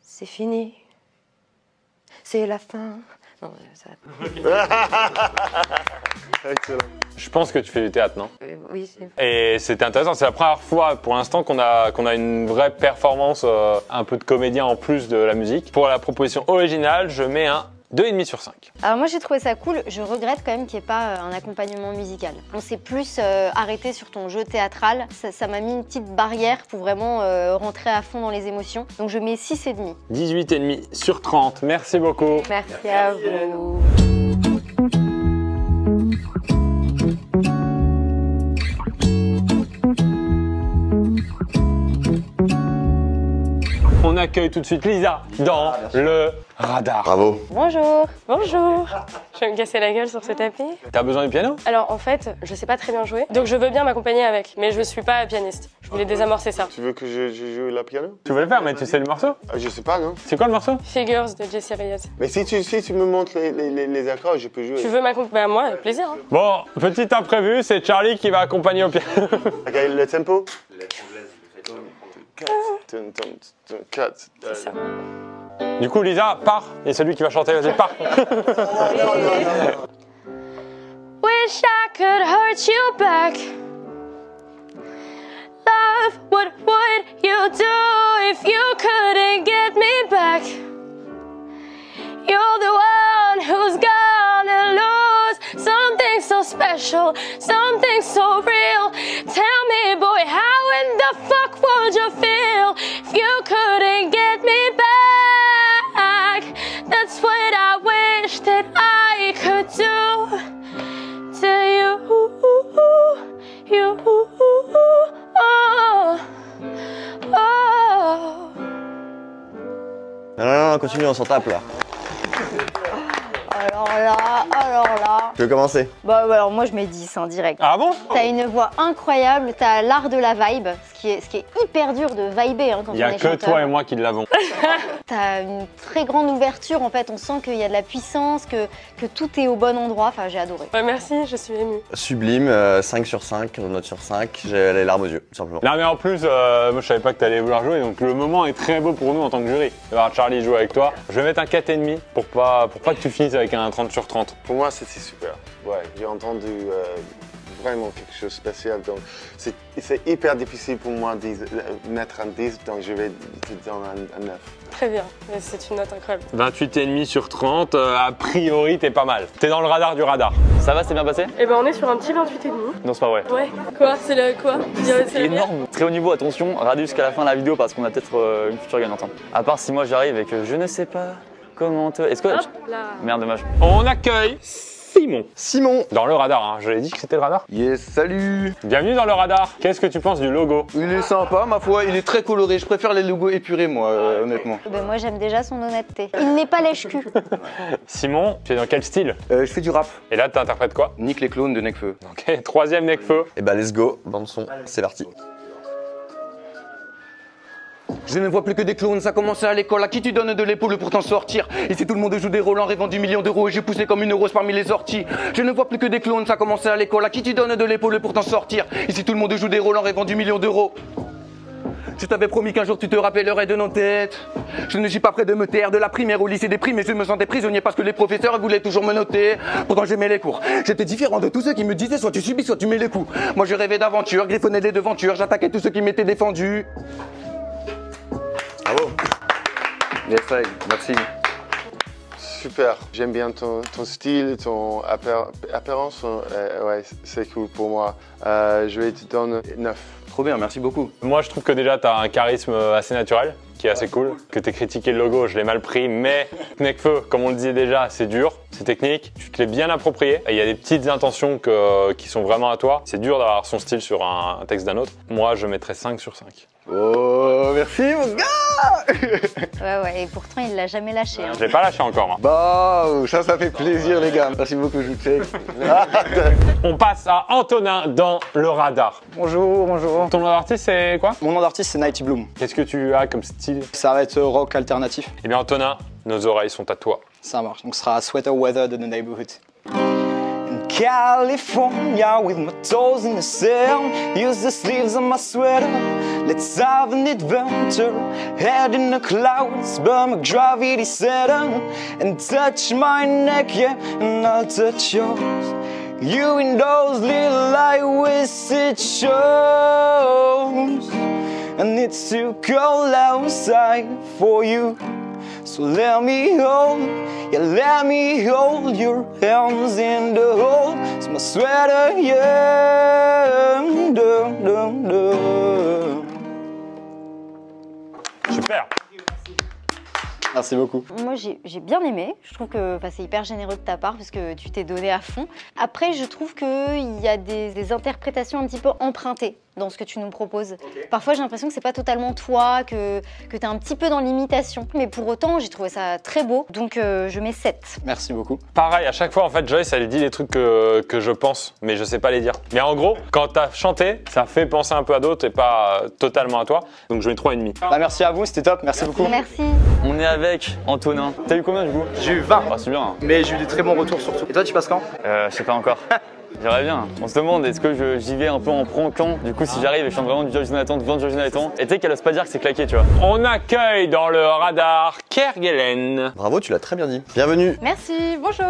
[SPEAKER 13] C'est fini. C'est la fin. Non, ça...
[SPEAKER 4] Excellent.
[SPEAKER 1] Je pense que tu fais du théâtre, non?
[SPEAKER 13] Oui, c'est...
[SPEAKER 1] Et c'était intéressant, c'est la première fois pour l'instant qu'on a une vraie performance, un peu de comédien en plus de la musique. Pour la proposition originale, je mets un 2,5 sur 5.
[SPEAKER 3] Alors moi j'ai trouvé ça cool, je regrette quand même qu'il n'y ait pas un accompagnement musical. On s'est plus arrêté sur ton jeu théâtral, ça m'a mis une petite barrière pour vraiment rentrer à fond dans les émotions. Donc je mets 6,5.
[SPEAKER 1] 18,5 sur 30, merci beaucoup.
[SPEAKER 3] Merci à vous.
[SPEAKER 1] On accueille tout de suite Lisa dans le Radar.
[SPEAKER 2] Bravo.
[SPEAKER 14] Bonjour. Bonjour. Je vais me casser la gueule sur ce tapis.
[SPEAKER 1] T'as besoin du piano?
[SPEAKER 14] Alors en fait, je sais pas très bien jouer, donc je veux bien m'accompagner avec, mais je suis pas pianiste. Je voulais désamorcer ça.
[SPEAKER 4] Tu veux que je joue la piano?
[SPEAKER 1] Tu veux le faire, mais tu sais le morceau?
[SPEAKER 4] Je sais pas, non?
[SPEAKER 1] C'est quoi le morceau?
[SPEAKER 14] Figures de Jesse Reyes.
[SPEAKER 4] Mais si tu me montres les accords, je peux jouer.
[SPEAKER 14] Tu veux m'accompagner? Bah moi, avec plaisir. Hein.
[SPEAKER 1] Bon, petit imprévu, c'est Charlie qui va accompagner au piano.
[SPEAKER 4] Ok, le tempo?
[SPEAKER 14] C'est ça.
[SPEAKER 1] Du coup, Lisa, pars. Et c'est lui qui va chanter, vas-y, pars.
[SPEAKER 6] Wish I could hurt you back. Love, what would you do if you couldn't get me back? You're the one who's gonna lose something so special, something so real. Tell me, boy, how in the fuck would you feel if you couldn't get me back? That's what I wish that I could do to you, you, oh, oh.
[SPEAKER 2] Non, continue, on s'en tape là.
[SPEAKER 3] Alors là...
[SPEAKER 2] Tu veux commencer?
[SPEAKER 3] Bah alors moi je mets 10 en direct.
[SPEAKER 1] Ah bon?
[SPEAKER 3] T'as une voix incroyable, t'as l'art de la vibe, ce qui est hyper dur de vibrer hein, quand on est
[SPEAKER 1] Il n'y a que toi et moi qui l'avons.
[SPEAKER 3] T'as une très grande ouverture en fait, on sent qu'il y a de la puissance, que tout est au bon endroit, enfin j'ai adoré.
[SPEAKER 14] Ouais, merci, je suis émue.
[SPEAKER 2] Sublime, 5 sur 5, note sur 5, j'ai les larmes aux yeux, tout simplement.
[SPEAKER 1] Non mais en plus, moi je savais pas que t'allais vouloir jouer, donc le moment est très beau pour nous en tant que jury. De voir Charlie jouer avec toi. Je vais mettre un 4,5 pour pas que tu finisses avec un 30 sur 30.
[SPEAKER 4] Pour moi, c'était super. Ouais, j'ai entendu vraiment quelque chose de spécial. Donc, c'est hyper difficile pour moi de mettre un 10, donc je vais te donner un 9.
[SPEAKER 14] Très bien, c'est une note incroyable.
[SPEAKER 1] 28,5 sur 30, a priori t'es pas mal. T'es dans le radar du radar.
[SPEAKER 11] Ça va, c'est bien passé?
[SPEAKER 14] Eh ben on est sur un petit 28,5.
[SPEAKER 11] Non, c'est pas vrai.
[SPEAKER 14] Ouais. Quoi? C'est le quoi?
[SPEAKER 11] C'est énorme. Très haut niveau, attention, radis jusqu'à la fin de la vidéo parce qu'on a peut-être une future gagnante. À part si moi j'arrive et que je ne sais pas comment te... Est-ce que...
[SPEAKER 14] Hop là.
[SPEAKER 11] Merde, dommage.
[SPEAKER 1] On accueille Simon.
[SPEAKER 2] Simon.
[SPEAKER 1] Dans le radar, hein. Je l'ai dit que c'était le radar.
[SPEAKER 15] Yes, salut.
[SPEAKER 1] Bienvenue dans le radar. Qu'est-ce que tu penses du logo?
[SPEAKER 15] Il est sympa, ma foi, il est très coloré. Je préfère les logos épurés, moi, honnêtement.
[SPEAKER 3] Ben moi j'aime déjà son honnêteté. Il n'est pas lèche-cul.
[SPEAKER 1] Simon, tu es dans quel style?
[SPEAKER 15] Je fais du rap.
[SPEAKER 1] Et là, t'interprètes quoi?
[SPEAKER 15] Nick les clones de Nekfeu.
[SPEAKER 1] Ok, troisième Nekfeu.
[SPEAKER 2] Et bah let's go, bande son, c'est parti.
[SPEAKER 15] Je ne vois plus que des clones, ça commence à l'école. À qui tu donnes de l'épaule pour t'en sortir? Ici tout le monde joue des rôles en rêvant du million d'euros et j'ai poussé comme une rose parmi les orties. Je ne vois plus que des clones, ça commence à l'école. À qui tu donnes de l'épaule pour t'en sortir? Ici tout le monde joue des rôles en rêvant du million d'euros. Je t'avais promis qu'un jour tu te rappellerais de nos têtes. Je ne suis pas prêt de me taire de la primaire au lycée des primes et je me sentais prisonnier parce que les professeurs voulaient toujours me noter. Pourtant j'aimais les cours. J'étais différent de tous ceux qui me disaient soit tu subis soit tu mets les coups. Moi je rêvais d'aventure, griffonnais des devantures, j'attaquais tous ceux qui m'étaient défendus.
[SPEAKER 2] Bravo.
[SPEAKER 15] Yes, merci.
[SPEAKER 4] Super, j'aime bien ton style, ton apparence, ouais, c'est cool pour moi. Je vais te donner 9.
[SPEAKER 15] Trop bien, merci beaucoup.
[SPEAKER 1] Moi, je trouve que déjà, tu as un charisme assez naturel, qui est assez cool. Que tu aies critiqué le logo, je l'ai mal pris, mais Nekfeu, comme on le disait déjà, c'est dur, c'est technique, tu te l'es bien approprié. Et il y a des petites intentions qui sont vraiment à toi. C'est dur d'avoir son style sur un texte d'un autre. Moi, je mettrais 5 sur 5.
[SPEAKER 15] Oh, merci mon gars.
[SPEAKER 3] Ouais, et pourtant il l'a jamais lâché. Hein.
[SPEAKER 1] Je l'ai pas lâché encore. Hein.
[SPEAKER 15] Bah, ça fait plaisir les gars. Merci beaucoup, je vous check.
[SPEAKER 1] On passe à Antonin dans le radar.
[SPEAKER 16] Bonjour, bonjour.
[SPEAKER 1] Ton nom d'artiste c'est quoi?
[SPEAKER 16] Mon nom d'artiste c'est Nighty Bloom.
[SPEAKER 1] Qu'est-ce que tu as comme style?
[SPEAKER 16] Ça va être rock alternatif.
[SPEAKER 1] Eh bien Antonin, nos oreilles sont à toi.
[SPEAKER 16] Ça marche, donc ce sera Sweater Weather de The Neighborhood. California with my toes in the sand. Use the sleeves of my sweater. Let's have an adventure. Head in the clouds, but my gravity settle. And touch my neck, yeah, and I'll touch yours. You in those little high-waisted shows. And it's too cold outside for you. So let me hold your hands in the hole. It's my sweater, yeah.
[SPEAKER 1] Super.
[SPEAKER 16] Merci beaucoup.
[SPEAKER 3] Moi j'ai bien aimé, je trouve que c'est hyper généreux de ta part parce que tu t'es donné à fond. Après je trouve qu'il y a des interprétations un petit peu empruntées dans ce que tu nous proposes. Okay. Parfois j'ai l'impression que c'est pas totalement toi, que t'es un petit peu dans l'imitation. Mais pour autant j'ai trouvé ça très beau, donc je mets 7.
[SPEAKER 16] Merci beaucoup.
[SPEAKER 1] Pareil, à chaque fois en fait Joyce elle dit les trucs que je pense, mais je sais pas les dire. Mais en gros, quand t'as chanté, ça fait penser un peu à d'autres et pas totalement à toi. Donc je mets 3,5.
[SPEAKER 16] Bah, merci à vous, c'était top, merci beaucoup.
[SPEAKER 3] Merci.
[SPEAKER 11] On est avec Antonin. T'as eu combien du coup?
[SPEAKER 16] J'ai eu 20.
[SPEAKER 11] Ah, c'est bien. Hein.
[SPEAKER 16] Mais j'ai eu des très bons retours surtout. Et toi tu passes quand?
[SPEAKER 11] Je sais pas encore. J'irais bien. On se demande est-ce que j'y vais un peu en pranquant. Du coup, si j'arrive et je chante vraiment du Georgina Nathan, devant Georgina Nathan, et tu sais qu'elle ose pas dire que c'est claqué, tu vois.
[SPEAKER 1] On accueille dans le radar Kerguelen.
[SPEAKER 2] Bravo, tu l'as très bien dit. Bienvenue.
[SPEAKER 10] Merci, bonjour.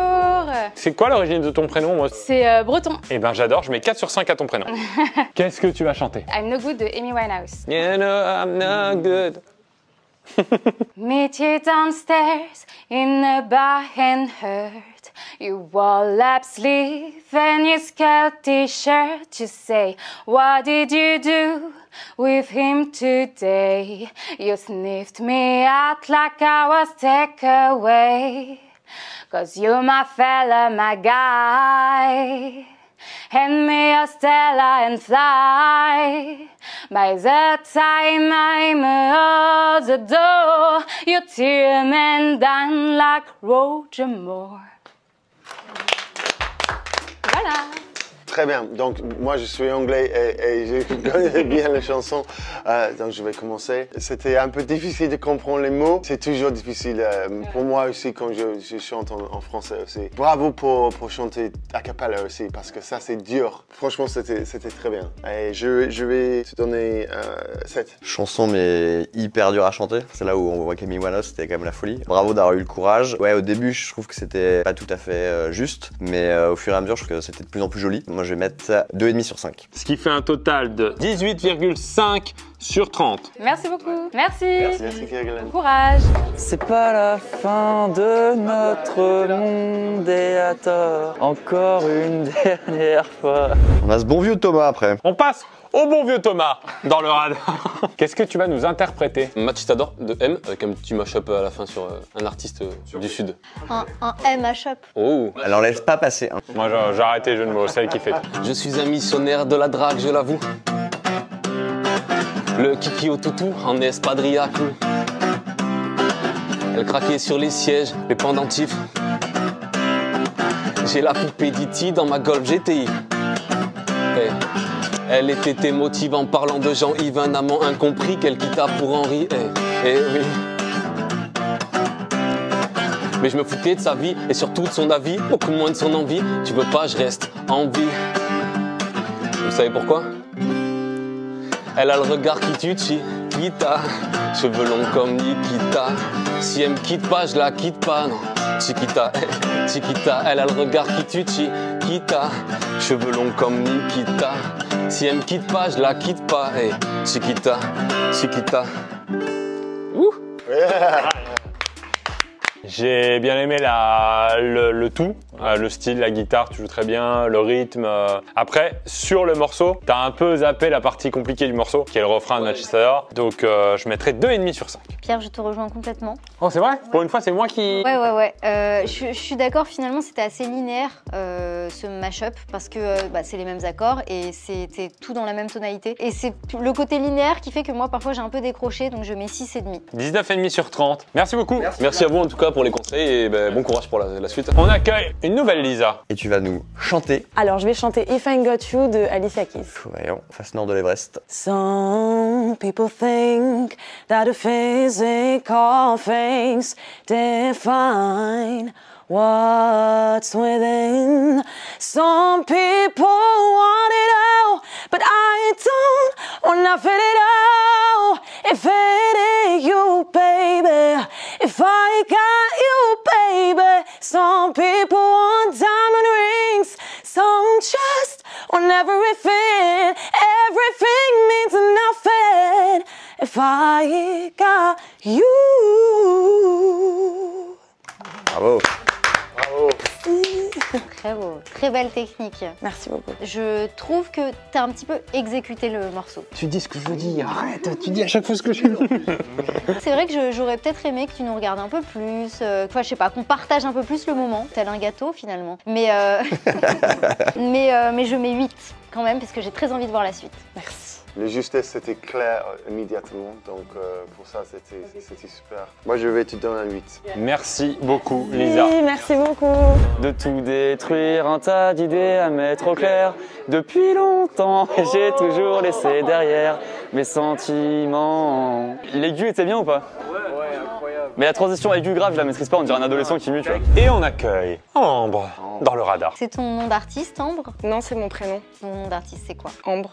[SPEAKER 1] C'est quoi l'origine de ton prénom, moi?
[SPEAKER 10] C'est breton.
[SPEAKER 1] Eh ben j'adore, je mets 4 sur 5 à ton prénom. Qu'est-ce que tu vas chanter?
[SPEAKER 10] I'm No Good de Amy Winehouse.
[SPEAKER 1] You know I'm no good.
[SPEAKER 6] Meet you downstairs in a bar and hurt. You wore lap sleeve and your skirt t-shirt. You say, what did you do with him today? You sniffed me out like I was takeaway. 'Cause you're my fella, my guy. Hand me a Stella and fly. By the time I'm out the door, you're tear man down like Roger Moore. Voilà.
[SPEAKER 4] très bien. Donc, moi, je suis anglais et je connais bien les chansons. Donc, je vais commencer. C'était un peu difficile de comprendre les mots. C'est toujours difficile pour moi aussi quand je chante en français aussi. Bravo pour chanter a cappella aussi, parce que ça, c'est dur. Franchement, c'était très bien. Et je vais te donner 7.
[SPEAKER 2] Chanson, mais hyper dur à chanter. C'est là où on voit qu'Amy Winehouse, c'était quand même la folie. Bravo d'avoir eu le courage. Ouais, au début, je trouve que c'était pas tout à fait juste, mais au fur et à mesure, je trouve que c'était de plus en plus joli. Moi, je vais mettre 2,5 sur 5.
[SPEAKER 1] Ce qui fait un total de 18,5 sur 30.
[SPEAKER 10] Merci beaucoup. Merci.
[SPEAKER 4] Merci Kerguelen.
[SPEAKER 10] Courage.
[SPEAKER 11] C'est pas la fin de notre monde et à tort. Encore une dernière fois.
[SPEAKER 2] On a ce bon vieux Thomas après.
[SPEAKER 1] On passe au bon vieux Thomas dans le radar. Qu'est-ce que tu vas nous interpréter?
[SPEAKER 5] Matchitador de M avec un petit mash-up à la fin sur un artiste du Sud.
[SPEAKER 3] Un M mashup.
[SPEAKER 5] Oh.
[SPEAKER 2] Elle en laisse pas passer. Hein.
[SPEAKER 1] Moi, j'ai arrêté jeu de mots, celle qui fait.
[SPEAKER 5] Je suis un missionnaire de la drague, je l'avoue. Le kiki au toutou en espadrille à clous. Elle craquait sur les sièges, les pendentifs. J'ai la poupée d'E.T. dans ma Golf GTI. Hey. Elle était émotive en parlant de Jean-Yves, un amant incompris qu'elle quitta pour Henri. Eh oui. Mais je me foutais de sa vie et surtout de son avis, beaucoup moins de son envie. Tu veux pas, je reste en vie. Vous savez pourquoi? Elle a le regard qui tue, Chiquita. Cheveux longs comme Nikita. Si elle me quitte pas, je la quitte pas, non. Chiquita, Chiquita. Elle a le regard qui tue, Chiquita. Cheveux longs comme Nikita. Si elle me quitte pas, je la quitte pas. Hey, Chiquita, Chiquita. Ouh.
[SPEAKER 1] J'ai bien aimé le tout, le style, la guitare, tu joues très bien, le rythme. Après, sur le morceau, t'as un peu zappé la partie compliquée du morceau, qui est le refrain de Matchitador. Donc je mettrai 2,5 sur 5.
[SPEAKER 3] Pierre, je te rejoins complètement.
[SPEAKER 1] Oh, c'est vrai? Pour une fois, c'est moi qui...
[SPEAKER 3] Ouais. Je suis d'accord, finalement, c'était assez linéaire, ce mash-up, parce que c'est les mêmes accords et c'était tout dans la même tonalité. Et c'est le côté linéaire qui fait que moi, parfois, j'ai un peu décroché, donc je mets 6,5.
[SPEAKER 1] 19,5 sur 30. Merci beaucoup.
[SPEAKER 5] Merci à vous, en tout cas, pour les conseils et bon courage pour la suite.
[SPEAKER 1] On accueille une nouvelle Lisa.
[SPEAKER 2] Et tu vas nous chanter.
[SPEAKER 17] Alors, je vais chanter If I Got You de Alicia Keys.
[SPEAKER 2] Voyons, face nord de l'Everest.
[SPEAKER 17] Some people think that a physical face define what's within. Some people want it all, but I don't wanna fit it all. If it ain't you, baby, if I got you, baby. Some people want diamond rings, some just want everything. Everything means nothing if I got you.
[SPEAKER 2] Bravo.
[SPEAKER 3] Très beau, très belle technique.
[SPEAKER 17] Merci beaucoup.
[SPEAKER 3] Je trouve que t'as un petit peu exécuté le morceau.
[SPEAKER 1] Tu dis ce que je dis, arrête, tu dis à chaque fois ce que je dis.
[SPEAKER 3] C'est vrai que j'aurais peut-être aimé que tu nous regardes un peu plus, je sais pas, qu'on partage un peu plus le moment, tel un gâteau finalement. Mais je mets 8 quand même, parce que j'ai très envie de voir la suite.
[SPEAKER 17] Merci.
[SPEAKER 4] Le justesse, c'était clair immédiatement, donc pour ça, c'était super. Moi, je vais te donner un 8.
[SPEAKER 1] Merci beaucoup, Lisa.
[SPEAKER 17] Oui, merci beaucoup.
[SPEAKER 11] De tout détruire, un tas d'idées à mettre au clair. Depuis longtemps, j'ai toujours laissé derrière mes sentiments. L'aigu était bien ou pas? Ouais, incroyable. Mais la transition aigu-grave, je la maîtrise pas, on dirait un adolescent qui mue, tu vois.
[SPEAKER 1] Et on accueille Ambre dans le radar.
[SPEAKER 3] C'est ton nom d'artiste, Ambre?
[SPEAKER 17] Non, c'est mon prénom.
[SPEAKER 3] Ton nom d'artiste, c'est quoi?
[SPEAKER 17] Ambre.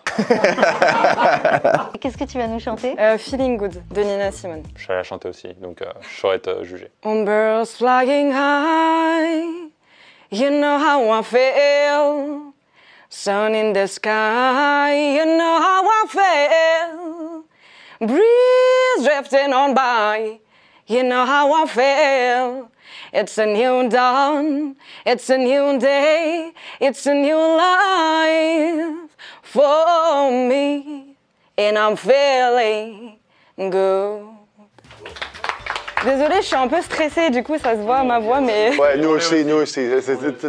[SPEAKER 3] Qu'est-ce que tu vas nous chanter?
[SPEAKER 17] Feeling Good de Nina Simone.
[SPEAKER 1] Je vais la chanter aussi, donc je saurais te juger.
[SPEAKER 17] On birds flying high, you know how I feel. Sun in the sky, you know how I feel. Breeze drifting on by, you know how I feel. It's a new dawn, it's a new day, it's a new life for me, and I'm feeling good. Désolée, je suis un peu stressée, du coup ça se voit à ma voix, mais...
[SPEAKER 4] Ouais, nous aussi.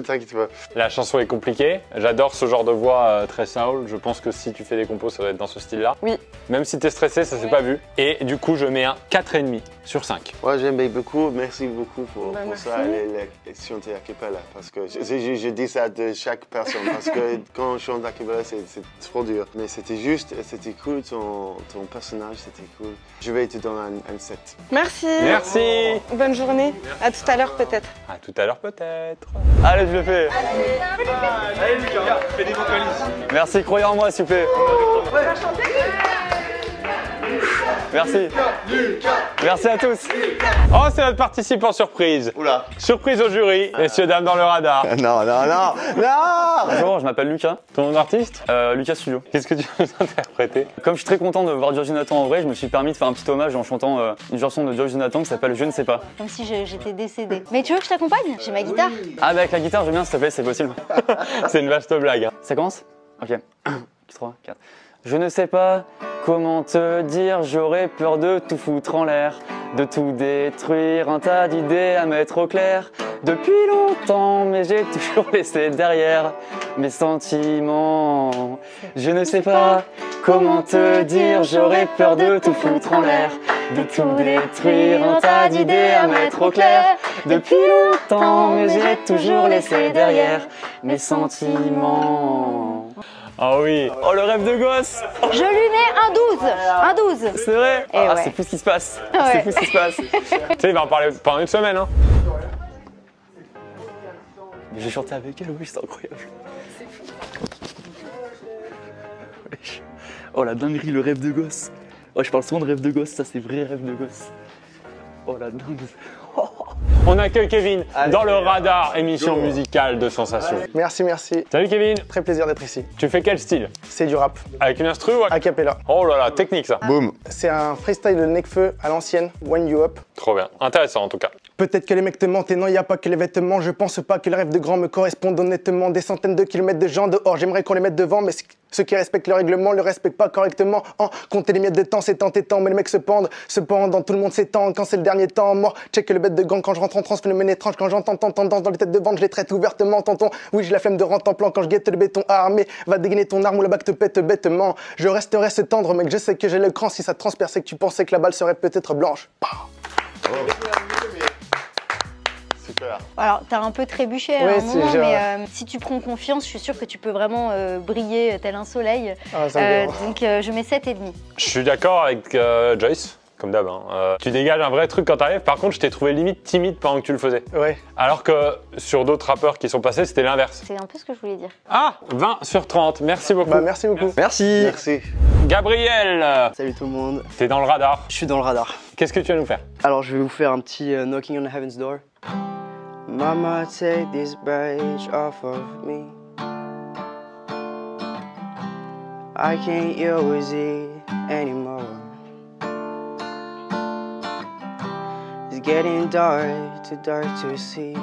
[SPEAKER 4] T'inquiète pas.
[SPEAKER 1] La chanson est compliquée. J'adore ce genre de voix très soul. Je pense que si tu fais des compos, ça doit être dans ce style-là.
[SPEAKER 17] Oui.
[SPEAKER 1] Même si t'es stressé, ça s'est pas vu. Et du coup, je mets un 4,5 sur 5.
[SPEAKER 4] Ouais, j'aime beaucoup. Merci beaucoup pour
[SPEAKER 17] merci.
[SPEAKER 4] ça, les chanter a cappella. Parce que je dis ça de chaque personne. Parce que quand on chante a cappella, c'est trop dur. Mais c'était juste, c'était cool. Ton personnage, c'était cool. Je vais te donner un 7.
[SPEAKER 17] Merci.
[SPEAKER 1] Merci.
[SPEAKER 17] Bonne journée. À tout à l'heure peut-être.
[SPEAKER 1] À tout à l'heure peut-être.
[SPEAKER 11] Allez, je le fais.
[SPEAKER 9] Allez Lucas, fais des vocalises.
[SPEAKER 11] Merci, croyez en moi, s'il vous plaît. Merci. Merci à tous.
[SPEAKER 1] Oh, c'est notre participant surprise.
[SPEAKER 2] Oula.
[SPEAKER 1] Surprise au jury, messieurs, dames dans le radar.
[SPEAKER 2] Non.
[SPEAKER 11] Bonjour, je m'appelle Lucas.
[SPEAKER 1] Ton nom d'artiste?
[SPEAKER 11] Lucas Studio.
[SPEAKER 1] Qu'est-ce que tu veux nous interpréter?
[SPEAKER 11] Comme je suis très content de voir Joyce Jonathan en vrai, je me suis permis de faire un petit hommage en chantant une chanson de Joyce Jonathan qui s'appelle Je ne sais pas.
[SPEAKER 3] Comme si j'étais décédée. Mais tu veux que je t'accompagne? J'ai ma guitare.
[SPEAKER 11] Ah bah avec la guitare, je veux bien s'il te plaît, c'est possible.
[SPEAKER 1] C'est une vaste blague. Hein.
[SPEAKER 11] Ça commence? Ok. 1, 2, 3, 4. Je ne sais pas comment te dire, j'aurais peur de tout foutre en l'air, de tout détruire, un tas d'idées à mettre au clair. Depuis longtemps, mais j'ai toujours laissé derrière mes sentiments. Je ne sais pas comment te dire, j'aurais peur de tout foutre en l'air, de tout détruire, un tas d'idées à mettre au clair. Depuis longtemps, mais j'ai toujours laissé derrière mes sentiments.
[SPEAKER 1] Ah oui.
[SPEAKER 11] Oh, le rêve de gosse.
[SPEAKER 3] Je lui mets un 12. Un 12.
[SPEAKER 11] C'est vrai.
[SPEAKER 3] Et
[SPEAKER 11] Ah,
[SPEAKER 3] ouais.
[SPEAKER 11] c'est fou ce qui se passe.
[SPEAKER 3] Ouais.
[SPEAKER 11] C'est fou ce qui se passe.
[SPEAKER 1] Tu sais, il va en parler pendant une semaine. Hein.
[SPEAKER 11] Mais j'ai chanté avec elle, oui, c'est incroyable. Wesh. Oh la dinguerie, le rêve de gosse. Oh, je parle souvent de rêve de gosse, ça c'est vrai rêve de gosse. Oh la dingue.
[SPEAKER 1] On accueille Kevin dans le radar, émission musicale de sensation.
[SPEAKER 18] Merci.
[SPEAKER 1] Salut Kevin.
[SPEAKER 18] Très plaisir d'être ici.
[SPEAKER 1] Tu fais quel style?
[SPEAKER 18] C'est du rap.
[SPEAKER 1] Avec une instru ou
[SPEAKER 18] A cappella.
[SPEAKER 1] Oh là là, technique ça.
[SPEAKER 2] Boum.
[SPEAKER 18] C'est un freestyle de Nekfeu à l'ancienne, One You Up.
[SPEAKER 1] Trop bien, intéressant en tout cas.
[SPEAKER 18] Peut-être que les mecs te mentent et non, y a pas que les vêtements. Je pense pas que le rêve de grand me corresponde honnêtement. Des centaines de kilomètres de gens dehors, j'aimerais qu'on les mette devant, mais ceux qui respectent le règlement le respectent pas correctement. Compter les miettes de temps, c'est entêtant, mais les mecs se pendent. Cependant, tout le monde s'étend quand c'est le dernier temps. Mort, check le bête de gang quand je rentre en transe, phénomène étrange. Quand j'entends tendance dans les têtes de vente, je les traite ouvertement, tonton. Oui, j'ai la flemme de rentrer en plan quand je guette le béton armé. Va dégainer ton arme ou la bague te pète bêtement. Je resterai ce tendre, mec, je sais que j'ai le cran. Si ça te transperce, c'est que tu pensais que la balle serait peut-être blanche.
[SPEAKER 4] Super.
[SPEAKER 3] Alors, t'as un peu trébuché à
[SPEAKER 18] Ouais,
[SPEAKER 3] un moment,
[SPEAKER 18] c'est
[SPEAKER 3] mais si tu prends confiance, je suis sûre que tu peux vraiment briller tel un soleil.
[SPEAKER 18] Ah, ça me dérange.
[SPEAKER 3] Donc, je mets 7,5.
[SPEAKER 1] Je suis d'accord avec Joyce, comme d'hab. Hein. Tu dégages un vrai truc quand t'arrives. Par contre, je t'ai trouvé limite timide pendant que tu le faisais.
[SPEAKER 18] Ouais.
[SPEAKER 1] Alors que sur d'autres rappeurs qui sont passés, c'était l'inverse.
[SPEAKER 3] C'est un peu ce que je voulais dire.
[SPEAKER 1] Ah, 20 sur 30. Merci beaucoup.
[SPEAKER 18] Bah, merci beaucoup.
[SPEAKER 2] Merci.
[SPEAKER 4] Merci.
[SPEAKER 1] Gabriel,
[SPEAKER 19] Salut tout le monde.
[SPEAKER 1] t'es dans le radar.
[SPEAKER 19] Je suis dans le radar.
[SPEAKER 1] Qu'est-ce que tu vas nous faire?
[SPEAKER 19] Alors je vais vous faire un petit Knocking on Heaven's Door. Mama, take this badge off of me. I can't use it anymore. It's getting dark, too dark to see.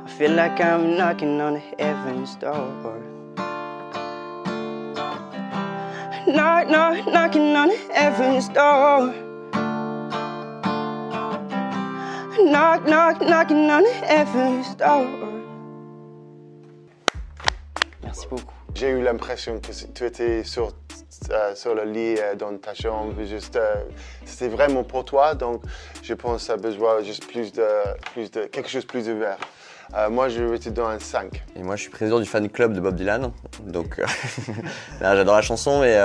[SPEAKER 19] I feel like I'm knocking on heaven's door. Knocking on heaven's door. Knocking on heaven's door. Merci beaucoup.
[SPEAKER 4] J'ai eu l'impression que tu étais sur le lit dans ta chambre, juste, c'était vraiment pour toi, donc je pense que ça a besoin juste plus de quelque chose de plus ouvert. Moi, je vais te donner un 5.
[SPEAKER 2] Et moi, je suis président du fan club de Bob Dylan, donc là, j'adore la chanson, mais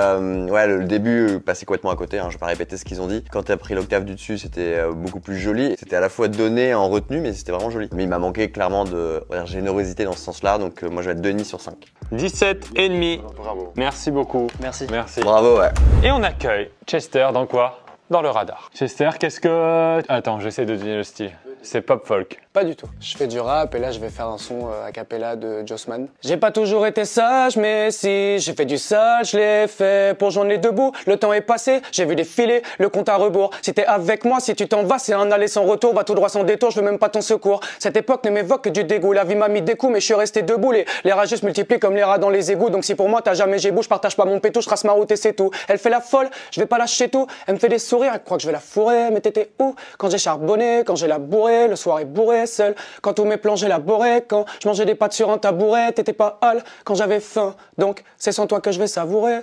[SPEAKER 2] ouais, le début passait complètement à côté, hein, je vais pas répéter ce qu'ils ont dit. Quand tu as pris l'octave du dessus, c'était beaucoup plus joli. C'était à la fois donné en retenue, mais c'était vraiment joli. Mais il m'a manqué clairement de générosité dans ce sens-là, donc moi, je vais être 2,5 sur 5.
[SPEAKER 1] 17,5.
[SPEAKER 4] Bravo.
[SPEAKER 1] Merci beaucoup.
[SPEAKER 19] Merci.
[SPEAKER 1] Merci.
[SPEAKER 2] Bravo, ouais.
[SPEAKER 1] Et on accueille Chester dans quoi? Dans le radar. Chester, qu'est-ce que... Attends, j'essaie de deviner le style. C'est pop folk.
[SPEAKER 8] Pas du tout. Je fais du rap et là je vais faire un son a cappella de Jossman. J'ai pas toujours été sage, mais si j'ai fait du sale, je l'ai fait pour j'en ai debout. Le temps est passé, j'ai vu défiler le compte à rebours. Si t'es avec moi, si tu t'en vas, c'est un aller sans retour. Va tout droit sans détour, je veux même pas ton secours. Cette époque ne m'évoque que du dégoût. La vie m'a mis des coups, mais je suis resté debout. Les rageux se multiplient comme les rats dans les égouts. Donc si pour moi t'as jamais j'ai beau, je partage pas mon pétou, je trace ma route et c'est tout. Elle fait la folle, je vais pas lâcher tout. Elle me fait des sourires, elle croit que je vais la fourrer. Mais t'étais où quand j'ai charbonné, quand j'ai labouré, le soir est bourré seul. Quand tous mes plans j'élaborais, quand je mangeais des pâtes sur un tabouret, t'étais pas hal quand j'avais faim. Donc c'est sans toi que je vais savourer.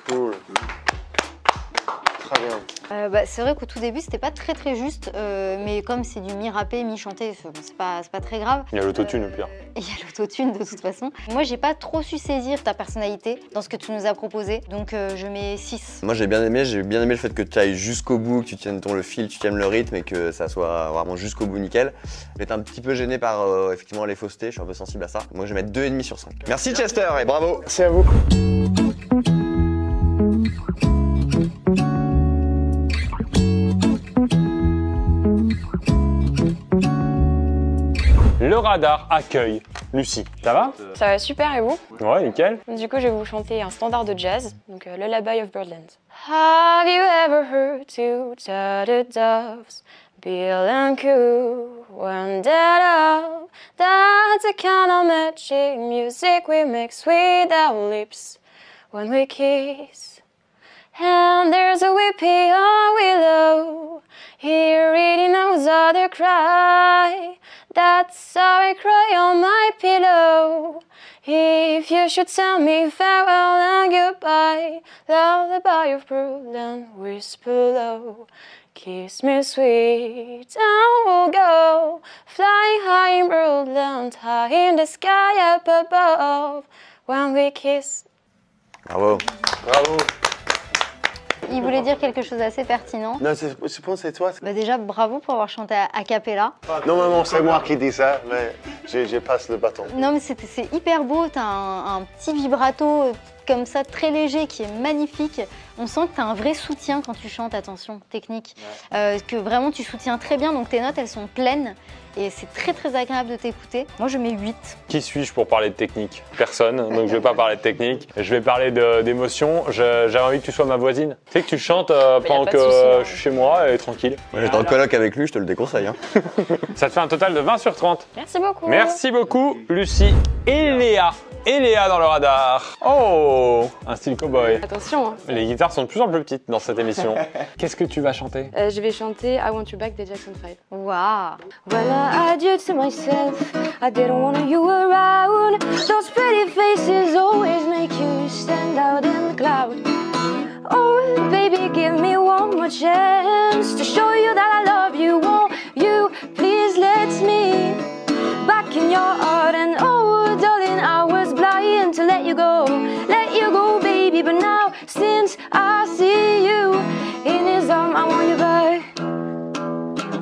[SPEAKER 4] Cool. Très bien.
[SPEAKER 3] C'est vrai qu'au tout début c'était pas très juste, mais comme c'est du mi-rappé, mi-chanté, c'est pas très grave.
[SPEAKER 1] Il y a l'autotune au pire.
[SPEAKER 3] Il y a l'autotune de toute façon. Moi j'ai pas trop su saisir ta personnalité dans ce que tu nous as proposé, donc je mets 6.
[SPEAKER 2] Moi j'ai bien aimé le fait que tu ailles jusqu'au bout, que tu tiennes le fil, tu tiennes le rythme et que ça soit vraiment jusqu'au bout nickel. J'étais un petit peu gêné par effectivement les faussetés, je suis un peu sensible à ça. Moi je vais mettre 2,5 sur 5. Merci Chester et bravo.
[SPEAKER 18] C'est à vous.
[SPEAKER 1] Le radar accueille Lucie. Ça va?
[SPEAKER 10] Ça va super et vous?
[SPEAKER 1] Ouais, nickel.
[SPEAKER 10] Du coup, je vais vous chanter un standard de jazz, donc Lullaby of Birdland. Have you ever heard two turtle doves bill and coo when they're up? That's the kind of magic music we mix with our lips when we kiss. And there's a weepy on willow, here reading those other cry. That's how I cry on my pillow. If you should tell me farewell and goodbye, lullaby of Birdland, whisper low. Kiss me sweet, and we'll go flying high in Birdland, high in the sky up above. When we kiss.
[SPEAKER 2] Bravo.
[SPEAKER 4] Bravo.
[SPEAKER 3] Il voulait dire quelque chose d'assez pertinent.
[SPEAKER 4] Non, je pense que c'est toi.
[SPEAKER 3] Déjà, bravo pour avoir chanté a cappella.
[SPEAKER 4] Normalement, c'est moi qui dis ça, mais je passe le bâton.
[SPEAKER 3] Non, mais c'est hyper beau. T'as un petit vibrato comme ça, très léger, qui est magnifique. On sent que t'as un vrai soutien quand tu chantes, attention, technique. Que vraiment, tu soutiens très bien. Donc tes notes, elles sont pleines. Et c'est très agréable de t'écouter. Moi, je mets 8.
[SPEAKER 1] Qui suis-je pour parler de technique? Personne, donc je vais pas parler de technique. Je vais parler d'émotion. J'avais envie que tu sois ma voisine. Tu sais que tu chantes pendant que je suis chez moi et tranquille.
[SPEAKER 2] Moi j'étais en coloc avec lui, je te le déconseille. Hein.
[SPEAKER 1] Ça te fait un total de 20 sur 30.
[SPEAKER 10] Merci beaucoup.
[SPEAKER 1] Merci beaucoup, Lucie et Léa. Et Léa dans le radar. Oh, un style cowboy.
[SPEAKER 10] Attention.
[SPEAKER 1] Les guitares sont de plus en plus petites dans cette émission. Qu'est-ce que tu vas chanter?
[SPEAKER 10] Je vais chanter I Want You Back de Jackson 5.
[SPEAKER 3] Waouh.
[SPEAKER 13] Well, I adjured to myself, I didn't want you around. Those pretty faces always make you stand out in the crowd. Oh, baby, give me one more chance to show you that I love you. Won't you please let me back in your heart? And oh, darling, I was blind to let you go, baby. But now, since I see you in his arms, I want you back.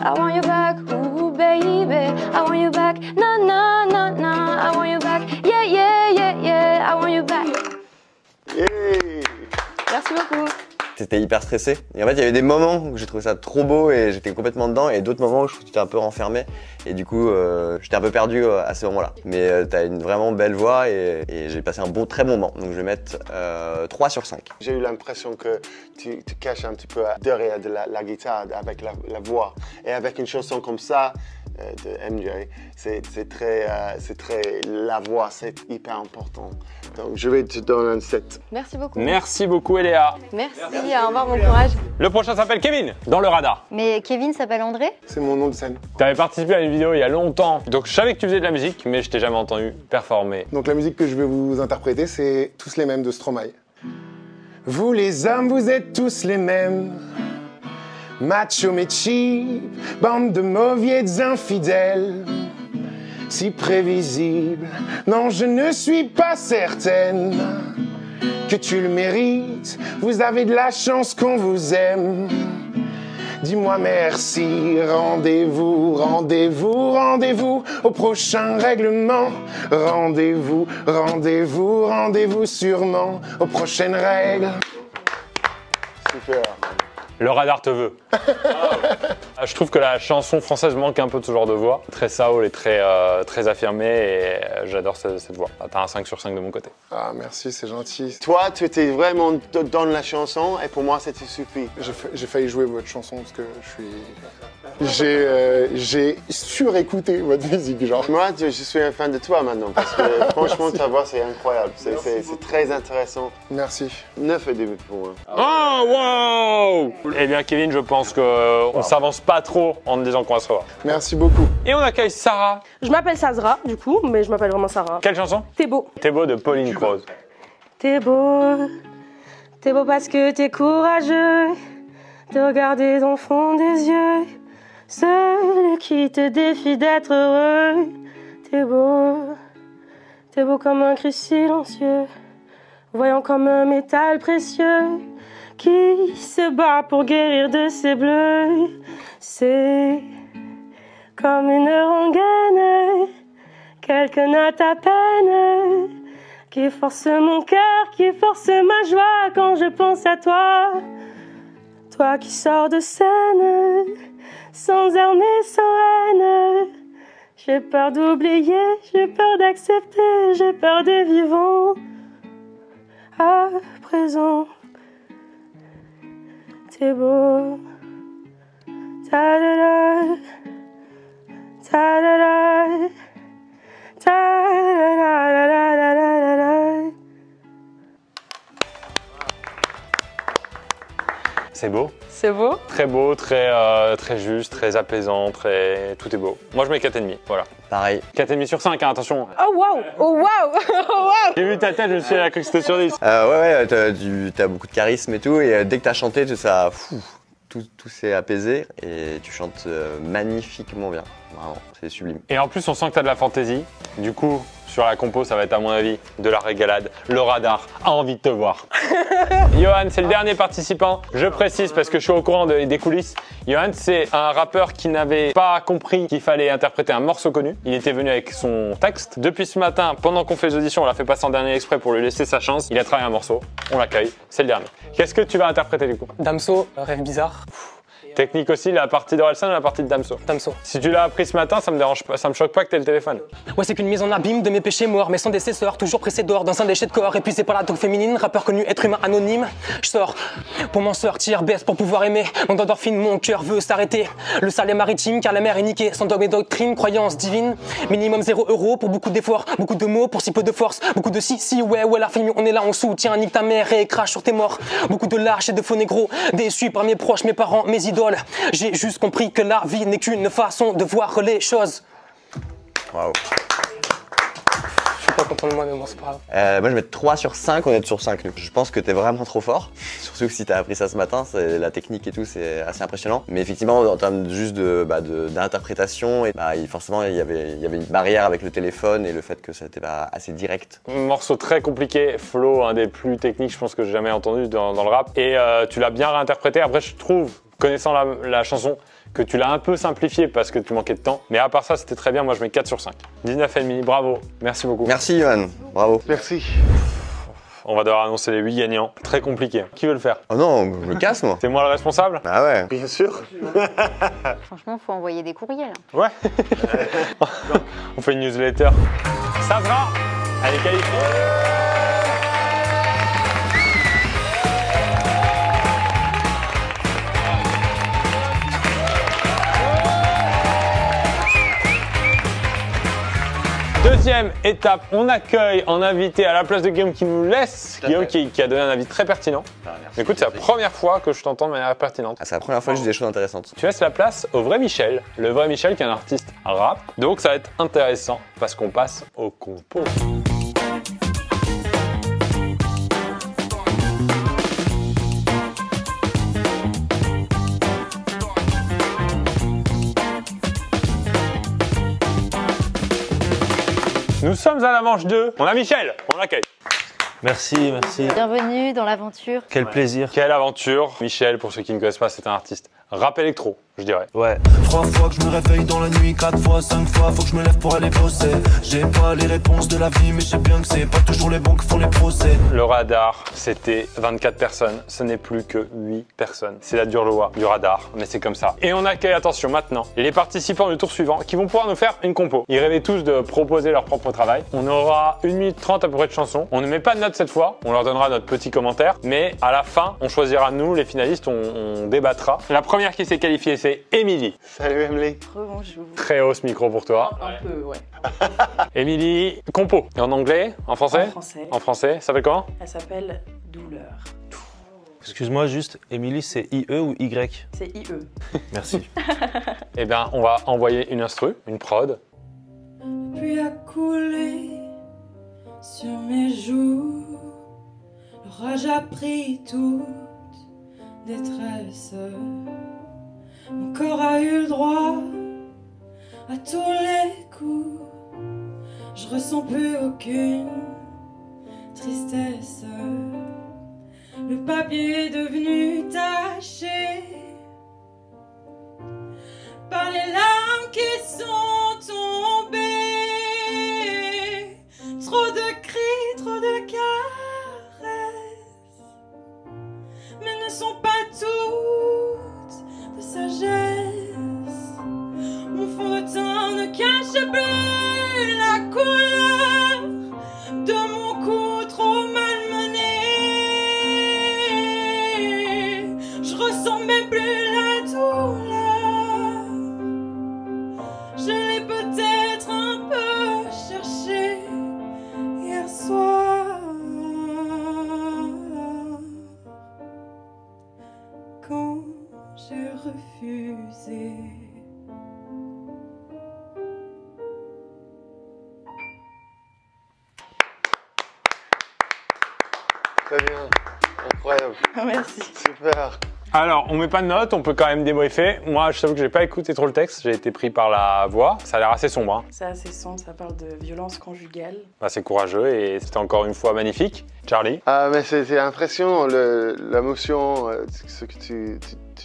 [SPEAKER 13] I want you back, ooh baby, I want you back, na na na na, I want you back, yeah yeah yeah yeah, I want you back.
[SPEAKER 4] Yeah.
[SPEAKER 10] Merci beaucoup.
[SPEAKER 2] C'était hyper stressé. Et en fait, il y avait des moments où j'ai trouvé ça trop beau et j'étais complètement dedans, et d'autres moments où je trouve que j'étais un peu renfermé. Et du coup, j'étais un peu perdu à ces moments-là. Mais t'as une vraiment belle voix et j'ai passé un très bon moment. Donc je vais mettre 3 sur 5.
[SPEAKER 4] J'ai eu l'impression que tu caches un petit peu derrière de la guitare avec la voix. Et avec une chanson comme ça, de MJ, c'est très, la voix, c'est hyper important. Donc je vais te donner un 7.
[SPEAKER 10] Merci beaucoup.
[SPEAKER 1] Merci beaucoup, Léa.
[SPEAKER 10] Merci, au revoir, bon courage.
[SPEAKER 1] Le prochain s'appelle Kevin, dans le radar.
[SPEAKER 3] Mais Kevin s'appelle André?
[SPEAKER 4] C'est mon nom de scène.
[SPEAKER 1] Tu avais participé à une vidéo il y a longtemps, donc je savais que tu faisais de la musique, mais je t'ai jamais entendu performer.
[SPEAKER 20] Donc la musique que je vais vous interpréter, c'est Tous les mêmes de Stromae. Vous les hommes, vous êtes tous les mêmes. Macho mais cheap, bande de mauviettes infidèles. Si prévisible, non je ne suis pas certaine que tu le mérites. Vous avez de la chance qu'on vous aime. Dis-moi merci, rendez-vous, rendez-vous, rendez-vous au prochain règlement. Rendez-vous, rendez-vous, rendez-vous sûrement aux prochaines règles.
[SPEAKER 4] Super.
[SPEAKER 1] Le radar te veut. Je trouve que la chanson française manque un peu de ce genre de voix. Très soul et très affirmée et j'adore cette voix. T'as un 5 sur 5 de mon côté.
[SPEAKER 20] Ah, merci, c'est gentil.
[SPEAKER 4] Toi, tu étais vraiment dans la chanson et pour moi, ça te suffit.
[SPEAKER 20] J'ai failli jouer votre chanson parce que j'ai surécouté votre musique, genre.
[SPEAKER 4] Moi, je suis un fan de toi maintenant parce que franchement, ta voix, c'est incroyable. C'est très intéressant.
[SPEAKER 20] Merci.
[SPEAKER 4] 9,5 pour moi.
[SPEAKER 1] Oh, wow! Eh bien, Kevin, je pense qu'on s'avance pas trop en disant qu'on va se revoir.
[SPEAKER 20] Merci beaucoup.
[SPEAKER 1] Et on accueille Sarah.
[SPEAKER 21] Je m'appelle Sazra, du coup, mais je m'appelle vraiment Sarah.
[SPEAKER 1] Quelle chanson?
[SPEAKER 21] T'es beau.
[SPEAKER 1] T'es beau de Pauline Croze.
[SPEAKER 21] T'es beau parce que t'es courageux de regarder dans le fond des yeux, celui qui te défie d'être heureux. T'es beau comme un Christ silencieux, voyant comme un métal précieux qui se bat pour guérir de ses bleus. C'est comme une rengaine, quelques notes à peine, qui force mon cœur, qui force ma joie quand je pense à toi. Toi qui sors de scène, sans armes et sans haine. J'ai peur d'oublier, j'ai peur d'accepter, j'ai peur des vivants. À présent, t'es beau. Ta-da-da, ta-da-da, ta-da-da-da-da-da-da-da.
[SPEAKER 1] C'est beau.
[SPEAKER 21] C'est beau.
[SPEAKER 1] Très beau, très juste, très apaisant, tout est beau. Moi je mets 4,5, voilà.
[SPEAKER 2] Pareil.
[SPEAKER 1] 4,5 sur 5, hein, attention.
[SPEAKER 21] Oh wow, oh wow, oh wow.
[SPEAKER 1] J'ai vu ta tête, je me suis cru que c'était sur 10.
[SPEAKER 2] Ouais, t'as beaucoup de charisme et tout, et dès que t'as chanté, tout s'est apaisé, et tu chantes magnifiquement bien. Vraiment, c'est sublime.
[SPEAKER 1] Et en plus, on sent que t'as de la fantaisie. Du coup, sur la compo, ça va être à mon avis de la régalade. Le radar a envie de te voir. Johan, c'est le dernier participant. Je précise parce que je suis au courant des coulisses. Johan, c'est un rappeur qui n'avait pas compris qu'il fallait interpréter un morceau connu. Il était venu avec son texte. Depuis ce matin, pendant qu'on fait les auditions, on l'a fait passer en dernier exprès pour lui laisser sa chance. Il a travaillé un morceau. On l'accueille. C'est le dernier. Qu'est-ce que tu vas interpréter du coup?
[SPEAKER 8] Damso, rêve bizarre.
[SPEAKER 1] Technique aussi, la partie d'Orelsan et la partie de Damso.
[SPEAKER 8] Damso.
[SPEAKER 1] Si tu l'as appris ce matin, ça me dérange pas, ça me choque pas que t'aies le téléphone.
[SPEAKER 8] Ouais, c'est qu'une mise en abîme de mes péchés morts, mais sans décesseur, toujours pressé d'or dans un déchet de corps, épuisé par la drogue féminine, rappeur connu, être humain anonyme. Je sors pour m'en sortir, baisse pour pouvoir aimer. Mon endorphine, mon cœur veut s'arrêter. Le sale est maritime, car la mer est niquée. Sans dogme et doctrine, croyance divine. Minimum 0 € pour beaucoup d'efforts, beaucoup de mots pour si peu de force. Beaucoup de si, ouais, la famille, on est là, on soutient, nique ta mère et crache sur tes morts. Beaucoup de lâches et de faux négros, déçus par mes proches, mes parents, mes idoles. J'ai juste compris que la vie n'est qu'une façon de voir les choses.
[SPEAKER 2] Waouh.
[SPEAKER 8] Je suis pas content de moi, mais bon, c'est pas grave.
[SPEAKER 2] Moi je mets 3 sur 5, on est sur 5 nous. Je pense que t'es vraiment trop fort. Surtout que si t'as appris ça ce matin, la technique et tout, c'est assez impressionnant. Mais effectivement, en termes juste d'interprétation, forcément il y avait une barrière avec le téléphone et le fait que ça n'était pas assez direct.
[SPEAKER 1] Morceau très compliqué, flow, un des plus techniques je pense que j'ai jamais entendu dans le rap. Et tu l'as bien réinterprété. Après je trouve, connaissant la chanson, que tu l'as un peu simplifié parce que tu manquais de temps. Mais à part ça, c'était très bien. Moi, je mets 4 sur 5. 19,5, bravo. Merci beaucoup.
[SPEAKER 2] Merci, Johan. Bravo.
[SPEAKER 4] Merci.
[SPEAKER 1] On va devoir annoncer les 8 gagnants. Très compliqué. Qui veut le faire?
[SPEAKER 2] Oh non, je me casse, moi.
[SPEAKER 1] C'est moi le responsable?
[SPEAKER 2] Ah ouais.
[SPEAKER 4] Bien sûr.
[SPEAKER 3] Franchement, faut envoyer des courriers, là.
[SPEAKER 1] Ouais. On fait une newsletter. Sazra, elle est qualifiée. Deuxième étape, on accueille en invité à la place de Guillaume qui nous laisse. Guillaume qui a donné un avis très pertinent. Écoute, c'est la première fois que je t'entends de manière pertinente.
[SPEAKER 2] C'est la première fois que je dis des choses intéressantes.
[SPEAKER 1] Tu laisses la place au vrai Michel. Le vrai Michel qui est un artiste rap. Donc ça va être intéressant parce qu'on passe au compo. Nous sommes à la manche 2. On a Michel, on l'accueille.
[SPEAKER 22] Merci, merci.
[SPEAKER 3] Bienvenue dans l'aventure.
[SPEAKER 22] Quel plaisir.
[SPEAKER 1] Quelle aventure. Michel, pour ceux qui ne connaissent pas, c'est un artiste rap électro, je dirais.
[SPEAKER 11] Ouais.
[SPEAKER 7] 3 fois que je me réveille dans la nuit, 4 fois, 5 fois, faut que je me lève pour aller bosser. J'ai pas les réponses de la vie, mais je sais bien que c'est pas toujours les bons qui font les procès.
[SPEAKER 1] Le radar, c'était 24 personnes, ce n'est plus que 8 personnes. C'est la dure loi du radar, mais c'est comme ça. Et on accueille, attention maintenant, les participants du tour suivant qui vont pouvoir nous faire une compo. Ils rêvaient tous de proposer leur propre travail. On aura 1 minute 30 à peu près de chansons. On ne met pas de notes cette fois, on leur donnera notre petit commentaire, mais à la fin, on choisira nous, les finalistes, on débattra. La première qui s'est qualifiée, c'est Émilie.
[SPEAKER 4] Salut Emily.
[SPEAKER 21] Bonjour.
[SPEAKER 1] Très haut ce micro pour toi.
[SPEAKER 21] Un peu, ouais.
[SPEAKER 1] Émilie, compo. En anglais? En français?
[SPEAKER 21] En français.
[SPEAKER 1] En français. Ça s'appelle comment?
[SPEAKER 21] Elle s'appelle Douleur.
[SPEAKER 11] Excuse-moi, juste, Émilie, c'est IE ou Y?
[SPEAKER 21] C'est IE.
[SPEAKER 11] Merci.
[SPEAKER 1] Eh bien, on va envoyer une instru, une prod.
[SPEAKER 22] Puis a coulé sur mes joues, l'orage a pris toute détresse. Mon corps a eu le droit à tous les coups. Je ressens plus aucune tristesse. Le papier est devenu taché par les larmes qui sont tombées. Trop de cris, trop de caresses, mais ne sont pas toutes de sagesse. Mon fond de teint ne cache plus la couleur de mon cou trop malmené. Je ressens même plus la douleur. Je l'ai peut-être un peu cherché hier soir, quand j'ai refusé.
[SPEAKER 4] Très bien, incroyable.
[SPEAKER 21] Merci.
[SPEAKER 4] Super.
[SPEAKER 1] Alors, on met pas de notes, on peut quand même débriefer. Moi, je t'avoue que j'ai pas écouté trop le texte, j'ai été pris par la voix. Ça a l'air assez sombre. Hein.
[SPEAKER 21] C'est assez sombre, ça parle de violence conjugale.
[SPEAKER 1] Bah, c'est courageux et c'était encore une fois magnifique. Charlie?
[SPEAKER 4] Mais c'était impressionnant, l'émotion, ce que tu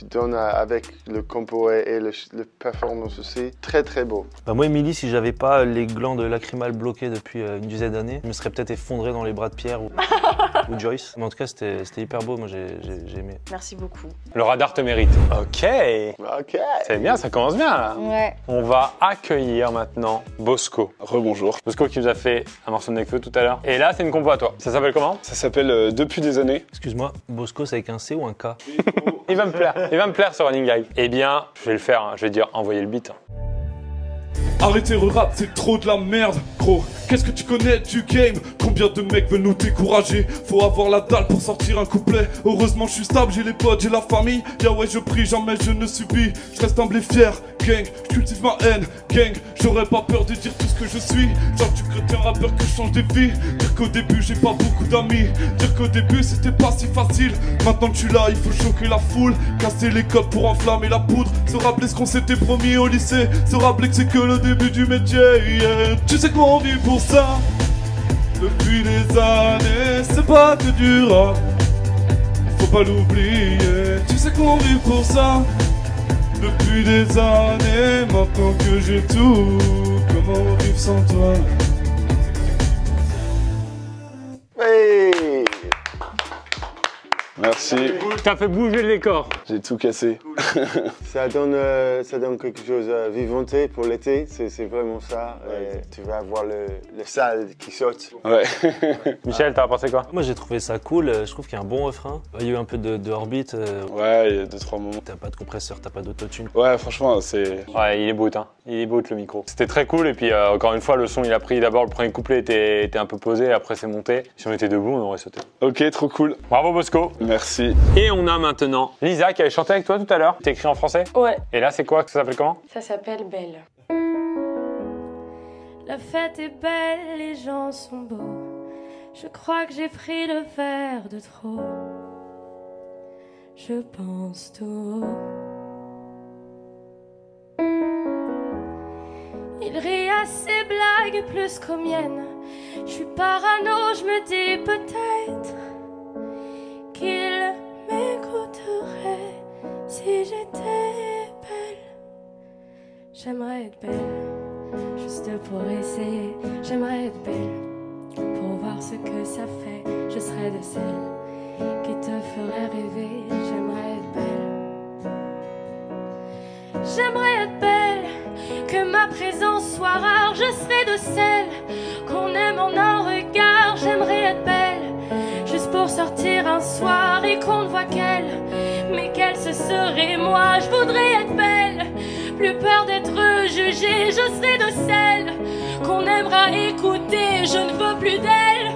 [SPEAKER 4] donnes avec le compo et le performance aussi. Très très beau.
[SPEAKER 11] Bah moi, Émilie, si j'avais pas les glandes lacrymales bloquées depuis une dizaine d'années, je me serais peut-être effondré dans les bras de Pierre ou Joyce. Mais en tout cas, c'était hyper beau, moi j'ai aimé.
[SPEAKER 21] Merci beaucoup.
[SPEAKER 1] Le radar te mérite. Ok. C'est bien, ça commence bien là.
[SPEAKER 3] Ouais.
[SPEAKER 1] On va accueillir maintenant Bosco.
[SPEAKER 12] Rebonjour.
[SPEAKER 1] Bosco qui nous a fait un morceau de Nekfeu tout à l'heure. Et là, c'est une compo à toi. Ça s'appelle comment?
[SPEAKER 12] Ça s'appelle Depuis des années.
[SPEAKER 11] Excuse-moi, Bosco, c'est avec un C ou un K?
[SPEAKER 1] Il va me plaire ce running gag. Eh bien, je vais le faire, hein. Je vais dire envoyer le beat.
[SPEAKER 12] Arrêtez le rap, c'est trop de la merde, gros. Qu'est-ce que tu connais du game? Combien de mecs veulent nous décourager? Faut avoir la dalle pour sortir un couplet. Heureusement, je suis stable, j'ai les potes, j'ai la famille. Yeah, ouais, je prie, jamais je ne subis. Je reste humble et fier, gang. Je cultive ma haine, gang. J'aurais pas peur de dire tout ce que je suis. Genre, tu chrétien rappeur que je change des vies. Dire qu'au début, j'ai pas beaucoup d'amis. Dire qu'au début, c'était pas si facile. Maintenant que tu l'as, il faut choquer la foule. Casser les codes pour enflammer la poudre. Se rappeler ce qu'on s'était promis au lycée. Se rappeler que c'est que le début du métier, yeah. Tu sais qu'on vit pour ça depuis des années, c'est pas que du rap, faut pas l'oublier. Tu sais qu'on vit pour ça depuis des années, maintenant que j'ai tout, comment vivre sans toi?
[SPEAKER 4] Hey.
[SPEAKER 12] Merci.
[SPEAKER 1] T'as fait bouger le décor.
[SPEAKER 12] J'ai tout cassé.
[SPEAKER 4] Ça donne quelque chose de vivanté pour l'été, c'est vraiment ça. Et tu vas avoir le salle qui saute.
[SPEAKER 12] Ouais.
[SPEAKER 1] Michel, t'as pensé quoi?
[SPEAKER 11] Moi, j'ai trouvé ça cool. Je trouve qu'il y a un bon refrain. Il y a eu un peu de orbite.
[SPEAKER 12] Ouais, il y a 2-3 moments.
[SPEAKER 11] T'as pas de compresseur, t'as pas d'autotune.
[SPEAKER 12] Ouais, franchement, c'est...
[SPEAKER 1] Ouais, il est brut, hein. Il est brut le micro. C'était très cool et puis encore une fois, le son, il a pris d'abord le premier couplet était un peu posé, après c'est monté. Si on était debout, on aurait sauté.
[SPEAKER 12] Ok, trop cool.
[SPEAKER 1] Bravo Bosco.
[SPEAKER 12] Merci.
[SPEAKER 1] Et on a maintenant Lisa qui avait chanté avec toi tout à l'heure. T'es écrit en français?
[SPEAKER 14] Ouais.
[SPEAKER 1] Et là, c'est quoi? Ça s'appelle comment?
[SPEAKER 14] Ça s'appelle Belle. La fête est belle, les gens sont beaux. Je crois que j'ai pris le verre de trop. Je pense tout haut. Il rit à ses blagues plus qu'aux miennes. Je suis parano, je me dis peut-être qu'il m'écouterait si j'étais J'aimerais être belle, juste pour essayer. J'aimerais être belle, pour voir ce que ça fait. Je serais de celles qui te feraient rêver. J'aimerais être belle. J'aimerais être belle, que ma présence soit rare. Je serais de celles qu'on aime en un regard. J'aimerais être belle, juste pour sortir un soir et qu'on ne voit qu'elle. Mais quelle ce serait moi? Je voudrais être belle, plus peur d'être jugée. Je serai de celle qu'on aimera écouter. Je ne veux plus d'elle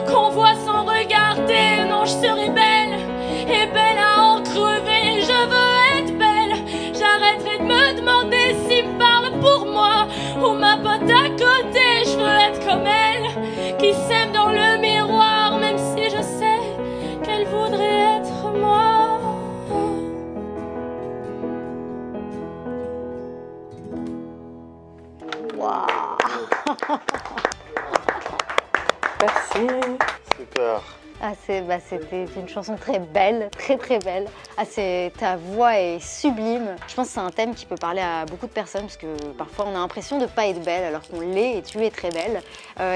[SPEAKER 14] qu'on voit sans regarder. Non, je serai belle et belle à en crever. Je veux être belle, j'arrêterai de me demander s'il me parle pour moi ou ma pote à côté. Je veux être comme elle, qui s'aime dans le miroir, même si je sais qu'elle voudrait être moi.
[SPEAKER 3] Merci.
[SPEAKER 4] Super.
[SPEAKER 3] Ah, c'était une chanson très belle, très belle. Ah, ta voix est sublime. Je pense que c'est un thème qui peut parler à beaucoup de personnes parce que parfois on a l'impression de ne pas être belle alors qu'on l'est et tu es très belle.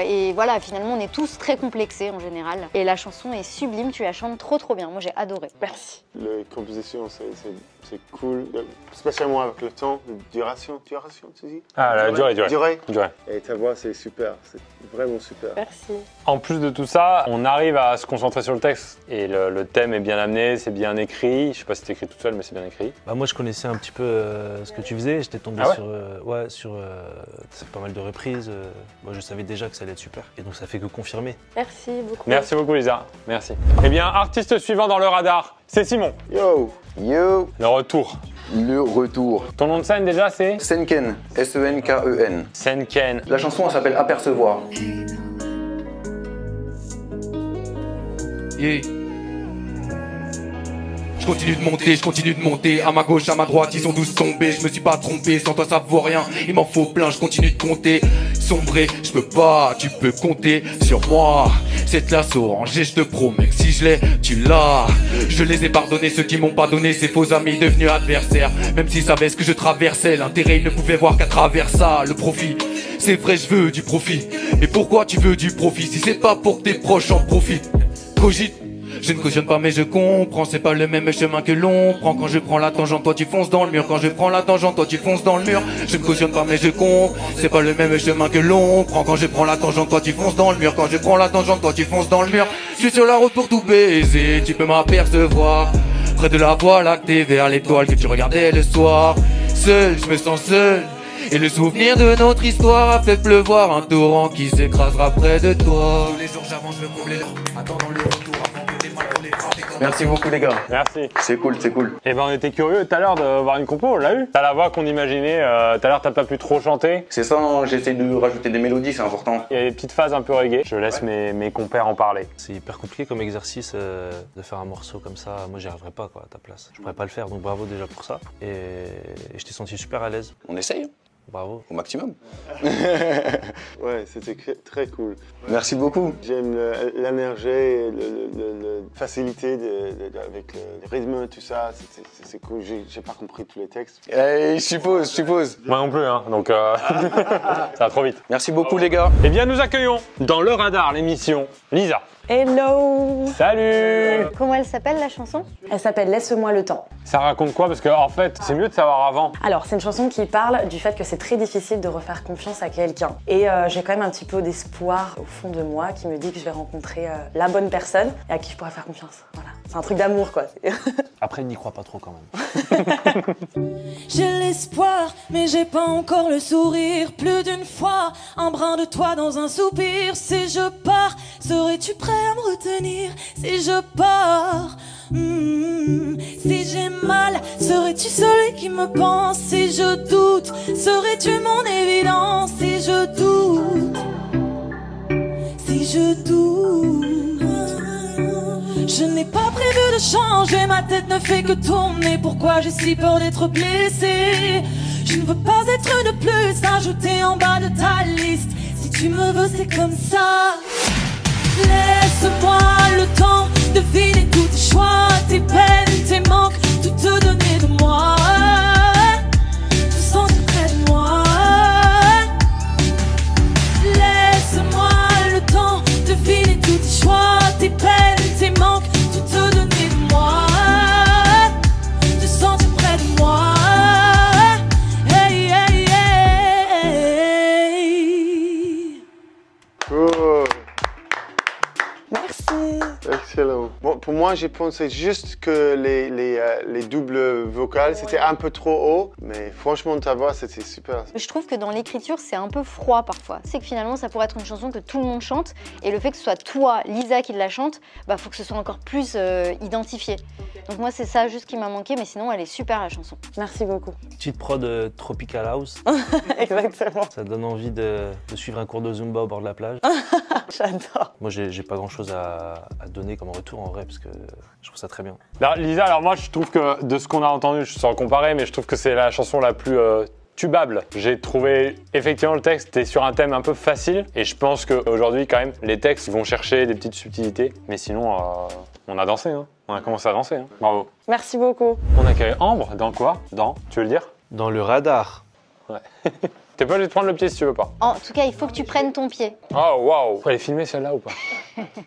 [SPEAKER 3] Et voilà, finalement on est tous très complexés en général. Et la chanson est sublime, tu la chantes trop bien. Moi j'ai adoré. Merci.
[SPEAKER 4] La composition c'est cool, spécialement avec le temps, la duration, tu dis?
[SPEAKER 1] Ah, la durée.
[SPEAKER 4] Et ta voix c'est super, c'est vraiment super.
[SPEAKER 3] Merci.
[SPEAKER 1] En plus de tout ça, on arrive à se concentrer sur le texte et le thème est bien amené, c'est bien écrit. Je sais pas si c'est écrit tout seul, mais c'est bien écrit.
[SPEAKER 15] Bah moi je connaissais un petit peu ce que tu faisais, j'étais tombé sur pas mal de reprises. Moi je savais déjà que ça allait être super et donc ça fait que confirmer.
[SPEAKER 3] Merci beaucoup.
[SPEAKER 1] Merci beaucoup Lisa, merci. Eh bien, artiste suivant dans le radar, c'est Simon.
[SPEAKER 16] Yo.
[SPEAKER 1] Le retour.
[SPEAKER 16] Ton
[SPEAKER 1] nom de scène déjà c'est
[SPEAKER 16] Senken, S-E-N-K-E-N.
[SPEAKER 1] Senken.
[SPEAKER 16] La chanson elle s'appelle Apercevoir.
[SPEAKER 23] Yeah. Je continue de monter, à ma gauche, à ma droite, ils sont tous tombés, je me suis pas trompé, sans toi ça vaut rien, il m'en faut plein, je continue de compter, sombrer, je peux pas, tu peux compter sur moi, cette glace orangée, je te promets que si je l'ai, tu l'as, je les ai pardonnés, ceux qui m'ont pas donné, ces faux amis devenus adversaires, même s'ils savaient ce que je traversais, l'intérêt ils ne pouvaient voir qu'à travers ça, le profit, c'est vrai je veux du profit, mais pourquoi tu veux du profit, si c'est pas pour que tes proches en profitent, cogite. Je ne cautionne pas mais je comprends, c'est pas le même chemin que l'on prend. Quand je prends la tangente, toi tu fonces dans le mur. Quand je prends la tangente, toi tu fonces dans le mur. Je ne cautionne pas mais je comprends, c'est pas le même chemin que l'on prend. Quand je prends la tangente, toi tu fonces dans le mur. Quand je prends la tangente, toi tu fonces dans le mur. Je suis sur la route pour tout baiser, tu peux m'apercevoir près de la voie lactée vers l'étoile que tu regardais le soir. Seul, je me sens seul. Et le souvenir de notre histoire a fait pleuvoir un torrent qui s'écrasera près de toi. Tous les jours j'avance, je veux combler l'heure, attendant le retour.
[SPEAKER 16] Merci beaucoup les gars.
[SPEAKER 1] Merci.
[SPEAKER 16] C'est cool.
[SPEAKER 1] Eh ben on était curieux tout à l'heure de voir une compo, on l'a eu. T'as la voix qu'on imaginait, tout à l'heure t'as pas pu trop chanter.
[SPEAKER 16] C'est ça, hein, j'essaie de rajouter des mélodies, c'est important.
[SPEAKER 1] Il y a des petites phases un peu reggae, je laisse mes compères en parler.
[SPEAKER 15] C'est hyper compliqué comme exercice de faire un morceau comme ça, moi j'y arriverais pas quoi à ta place. Je pourrais pas le faire, donc bravo déjà pour ça. Et je t'ai senti super à l'aise.
[SPEAKER 16] On essaye.
[SPEAKER 15] Bravo.
[SPEAKER 16] Au maximum.
[SPEAKER 4] Ouais, c'était très cool.
[SPEAKER 16] Merci beaucoup.
[SPEAKER 4] J'aime l'énergie, la facilité avec le rythme, tout ça. C'est cool. J'ai pas compris tous les textes.
[SPEAKER 16] Je suppose.
[SPEAKER 1] Moi non plus, hein. Donc ça va trop vite.
[SPEAKER 16] Merci beaucoup les gars.
[SPEAKER 1] Eh bien, nous accueillons dans le radar l'émission Lisa.
[SPEAKER 24] Hello.
[SPEAKER 1] Salut.
[SPEAKER 3] Comment elle s'appelle la chanson?
[SPEAKER 24] Elle s'appelle Laisse-moi le temps.
[SPEAKER 1] Ça raconte quoi? Parce que en fait, c'est mieux de savoir avant.
[SPEAKER 24] Alors, c'est une chanson qui parle du fait que c'est très difficile de refaire confiance à quelqu'un. Et j'ai quand même un petit peu d'espoir au fond de moi qui me dit que je vais rencontrer la bonne personne et à qui je pourrais faire confiance. Voilà. C'est un truc d'amour, quoi.
[SPEAKER 15] Après, il n'y croit pas trop quand même.
[SPEAKER 22] J'ai l'espoir, mais j'ai pas encore le sourire. Plus d'une fois, un brin de toi dans un soupir. Si je pars, serais-tu prêt à me retenir? Si je pars, si j'ai mal, serais-tu celui qui me pense? Si je doute, serais-tu mon évidence? Si je doute, je n'ai pas prévu de changer, ma tête ne fait que tourner. Pourquoi j'ai si peur d'être blessée? Je ne veux pas être une de plus ajoutée en bas de ta liste. Si tu me veux, c'est comme ça. Laisse-moi le temps de deviner tous tes choix, tes peines, tes manques, tout te donner de moi. Je sens près de moi.
[SPEAKER 4] moi, j'ai pensé juste que les doubles vocales, c'était un peu trop haut. Mais franchement, ta voix, c'était super.
[SPEAKER 3] Je trouve que dans l'écriture, c'est un peu froid parfois. C'est que finalement, ça pourrait être une chanson que tout le monde chante. Et le fait que ce soit toi, Lisa, qui la chante, bah, faut que ce soit encore plus identifié. Donc moi, c'est ça juste qui m'a manqué. Mais sinon, elle est super, la chanson.
[SPEAKER 24] Merci beaucoup.
[SPEAKER 15] Petite prod Tropical House.
[SPEAKER 24] Exactement.
[SPEAKER 15] Ça donne envie de suivre un cours de Zumba au bord de la plage.
[SPEAKER 24] J'adore.
[SPEAKER 15] Moi, j'ai pas grand-chose à donner comme retour en vrai, parce que je trouve ça très bien.
[SPEAKER 1] Alors, Lisa, alors moi, je trouve que de ce qu'on a entendu, sans comparer, mais je trouve que c'est la chanson la plus tubable. J'ai trouvé, effectivement, le texte était sur un thème un peu facile, et je pense qu'aujourd'hui, quand même, les textes vont chercher des petites subtilités, mais sinon, on a dansé, hein. On a commencé à danser, hein. Bravo.
[SPEAKER 24] Merci beaucoup.
[SPEAKER 1] On accueille Ambre dans quoi? Tu veux le dire?
[SPEAKER 15] Dans le radar.
[SPEAKER 1] Ouais. T'es pas obligé de prendre le pied si tu veux pas.
[SPEAKER 3] En tout cas, il faut que tu prennes ton pied.
[SPEAKER 1] Oh waouh! Elle est filmée celle-là ou pas?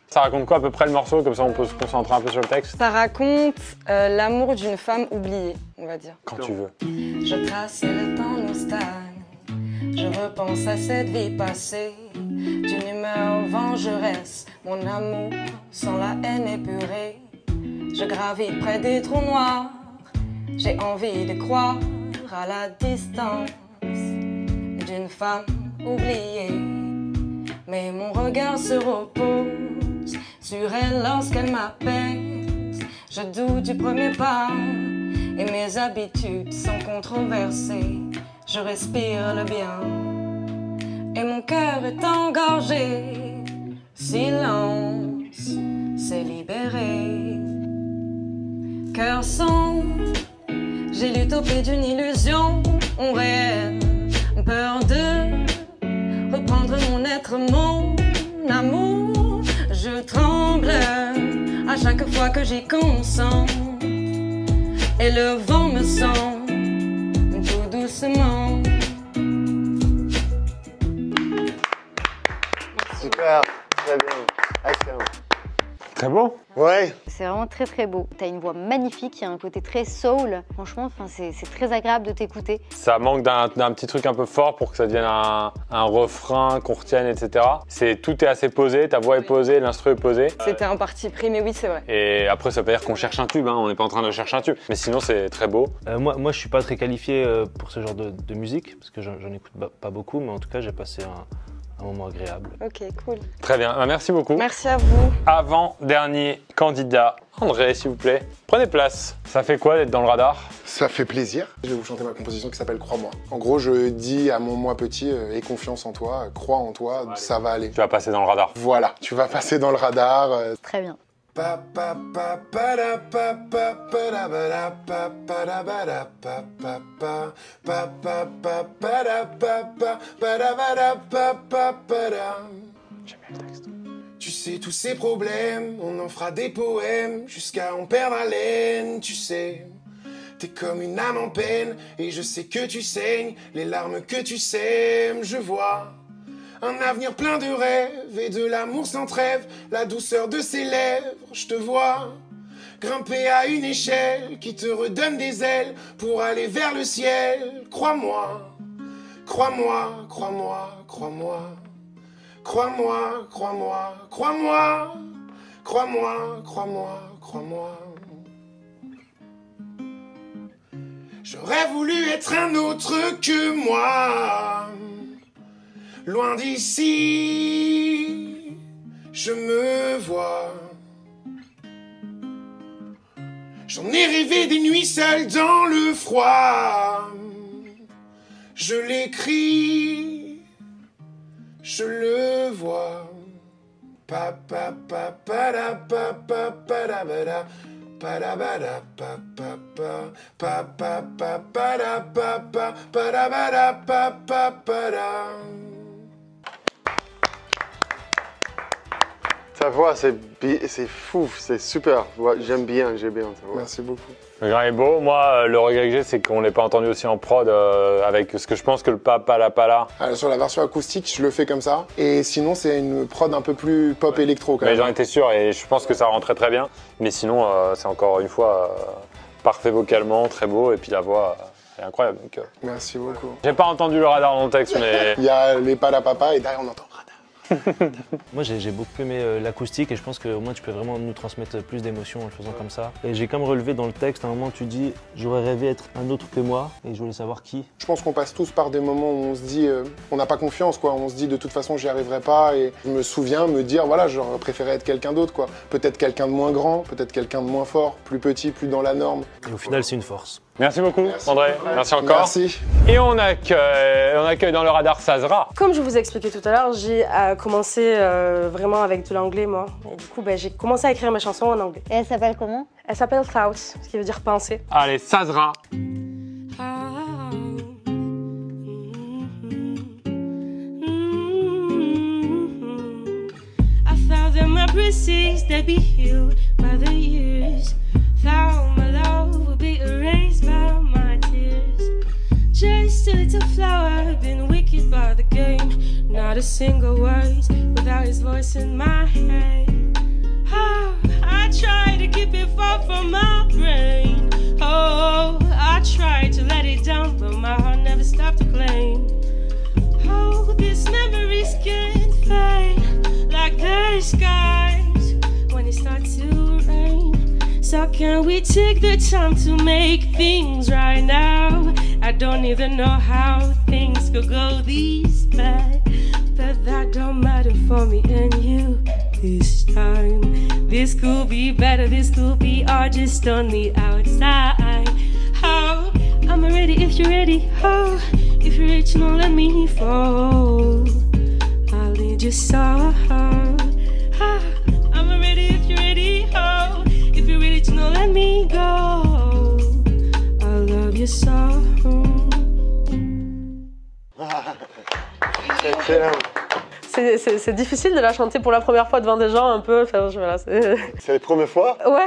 [SPEAKER 1] Ça raconte quoi à peu près le morceau? Comme ça on peut se concentrer un peu sur le texte.
[SPEAKER 5] Ça raconte l'amour d'une femme oubliée, on va dire.
[SPEAKER 1] Quand tu veux.
[SPEAKER 5] Je trace le temps nous stagne. Je repense à cette vie passée. D'une humeur vengeresse, mon amour sans la haine épurée. Je gravite près des trous noirs. J'ai envie de croire à la distance d'une femme oubliée. Mais mon regard se repose sur elle lorsqu'elle m'apaise. Je doute du premier pas et mes habitudes sont controversées. Je respire le bien et mon cœur est engorgé. Silence, c'est libéré. Cœur sombre, j'ai l'utopie d'une illusion réelle. Peur de reprendre mon être, mon amour. Je tremble à chaque fois que j'y consens. Et le vent me sent tout doucement.
[SPEAKER 4] Super, très bien, excellent.
[SPEAKER 1] Très beau.
[SPEAKER 4] Ouais.
[SPEAKER 3] C'est vraiment très très beau. T'as une voix magnifique, il y a un côté très soul. Franchement, c'est très agréable de t'écouter.
[SPEAKER 1] Ça manque d'un petit truc un peu fort pour que ça devienne un refrain qu'on retienne, etc. Tout est assez posé, ta voix est posée, l'instru est posé.
[SPEAKER 5] C'était un parti pris, mais oui, c'est vrai.
[SPEAKER 1] Et après, ça veut pas dire qu'on cherche un tube, hein. On n'est pas en train de chercher un tube. Mais sinon, c'est très beau.
[SPEAKER 15] Moi, je suis pas très qualifié pour ce genre de musique, parce que j'en écoute pas beaucoup, mais en tout cas, j'ai passé un moment agréable.
[SPEAKER 5] Ok, cool.
[SPEAKER 1] Très bien, merci beaucoup.
[SPEAKER 5] Merci à vous.
[SPEAKER 1] Avant-dernier candidat, André, s'il vous plaît, prenez place. Ça fait quoi d'être dans le radar?
[SPEAKER 20] Ça fait plaisir. Je vais vous chanter ma composition qui s'appelle Crois-moi. En gros, je dis à mon moi petit, aie confiance en toi, crois en toi, ça va aller.
[SPEAKER 1] Tu vas passer dans le radar.
[SPEAKER 20] Voilà, tu vas passer dans le radar.
[SPEAKER 3] Très bien.
[SPEAKER 20] Tu sais tous ces problèmes, on en fera des poèmes jusqu'à en perdre haleine, tu sais. T'es comme une âme en peine et je sais que tu saignes, les larmes que tu sèmes, je vois. Un avenir plein de rêves et de l'amour sans trêve, la douceur de ses lèvres, je te vois. Grimper à une échelle qui te redonne des ailes pour aller vers le ciel. Crois-moi, crois-moi, crois-moi, crois-moi. Crois-moi, crois-moi, crois-moi. Crois-moi, crois-moi, crois-moi. J'aurais voulu être un autre que moi. Loin d'ici, je me vois. J'en ai rêvé des nuits seules dans le froid. Je l'écris, je le vois. Pa pa pa pa da pa pa pa da ba da. Pa da ba da pa pa pa. Pa pa pa pa da pa pa pa da ba da pa pa pa da.
[SPEAKER 4] Ta voix, c'est fou, c'est super. Ouais, j'aime bien, ta voix.
[SPEAKER 20] Merci beaucoup.
[SPEAKER 1] Le grain est beau. Moi, le regret que j'ai, c'est qu'on l'ait pas entendu aussi en prod avec ce que je pense que le pa-pa-la-pa-la.
[SPEAKER 20] Sur la version acoustique, je le fais comme ça. Et sinon, c'est une prod un peu plus pop électro quand
[SPEAKER 1] Mais
[SPEAKER 20] même.
[SPEAKER 1] j'en étais sûr et je pense que ça rentrait très bien. Mais sinon, c'est encore une fois parfait vocalement, très beau. Et puis la voix est incroyable. Donc,
[SPEAKER 20] Merci beaucoup.
[SPEAKER 1] J'ai pas entendu le radar dans le texte, mais...
[SPEAKER 20] Il y a les palapapa et derrière on entend radar.
[SPEAKER 15] Moi j'ai beaucoup aimé l'acoustique et je pense qu'au moins tu peux vraiment nous transmettre plus d'émotions en le faisant comme ça. Et j'ai comme relevé dans le texte, à un moment tu dis « j'aurais rêvé être un autre que moi » et je voulais savoir qui.
[SPEAKER 20] Je pense qu'on passe tous par des moments où on se dit on n'a pas confiance, quoi. On se dit de toute façon j'y arriverai pas et je me souviens me dire voilà, j'aurais préféré être quelqu'un d'autre, quoi. Peut-être quelqu'un de moins grand, peut-être quelqu'un de moins fort, plus petit, plus dans la norme.
[SPEAKER 15] Et au final c'est une force.
[SPEAKER 1] Merci beaucoup, André. Merci encore.
[SPEAKER 20] Merci.
[SPEAKER 1] Et on accueille dans le radar Sazra.
[SPEAKER 21] Comme je vous ai expliqué tout à l'heure, j'ai commencé vraiment avec de l'anglais, moi. Et du coup, j'ai commencé à écrire mes chansons en anglais.
[SPEAKER 3] Et elle s'appelle comment?
[SPEAKER 21] Elle s'appelle Thoughts, ce qui veut dire penser.
[SPEAKER 1] Allez, Sazra.
[SPEAKER 14] My bruises, they be healed by the years. Thought my love would be erased by my tears. Just a little flower, been wicked by the game. Not a single word without his voice in my head. Oh, I try to keep it far from my brain. Oh, I try to let it down, but my heart never stopped to claim. Oh, these memories can't fade like the skies when it starts to rain. So can we take the time to make things right now? I don't even know how things could go this bad, but that don't matter for me and you this time. This could be better, this could be all just on the outside. Oh, I'm ready if you're ready. Oh, if you're ready to not let me fall, I'll lead you so. I'm ready if you're ready. Oh, if you're ready to not let me go, I love you so.
[SPEAKER 21] C'est difficile de la chanter pour la première fois devant des gens un peu. Enfin, voilà,
[SPEAKER 4] c'est la première fois?
[SPEAKER 21] Ouais.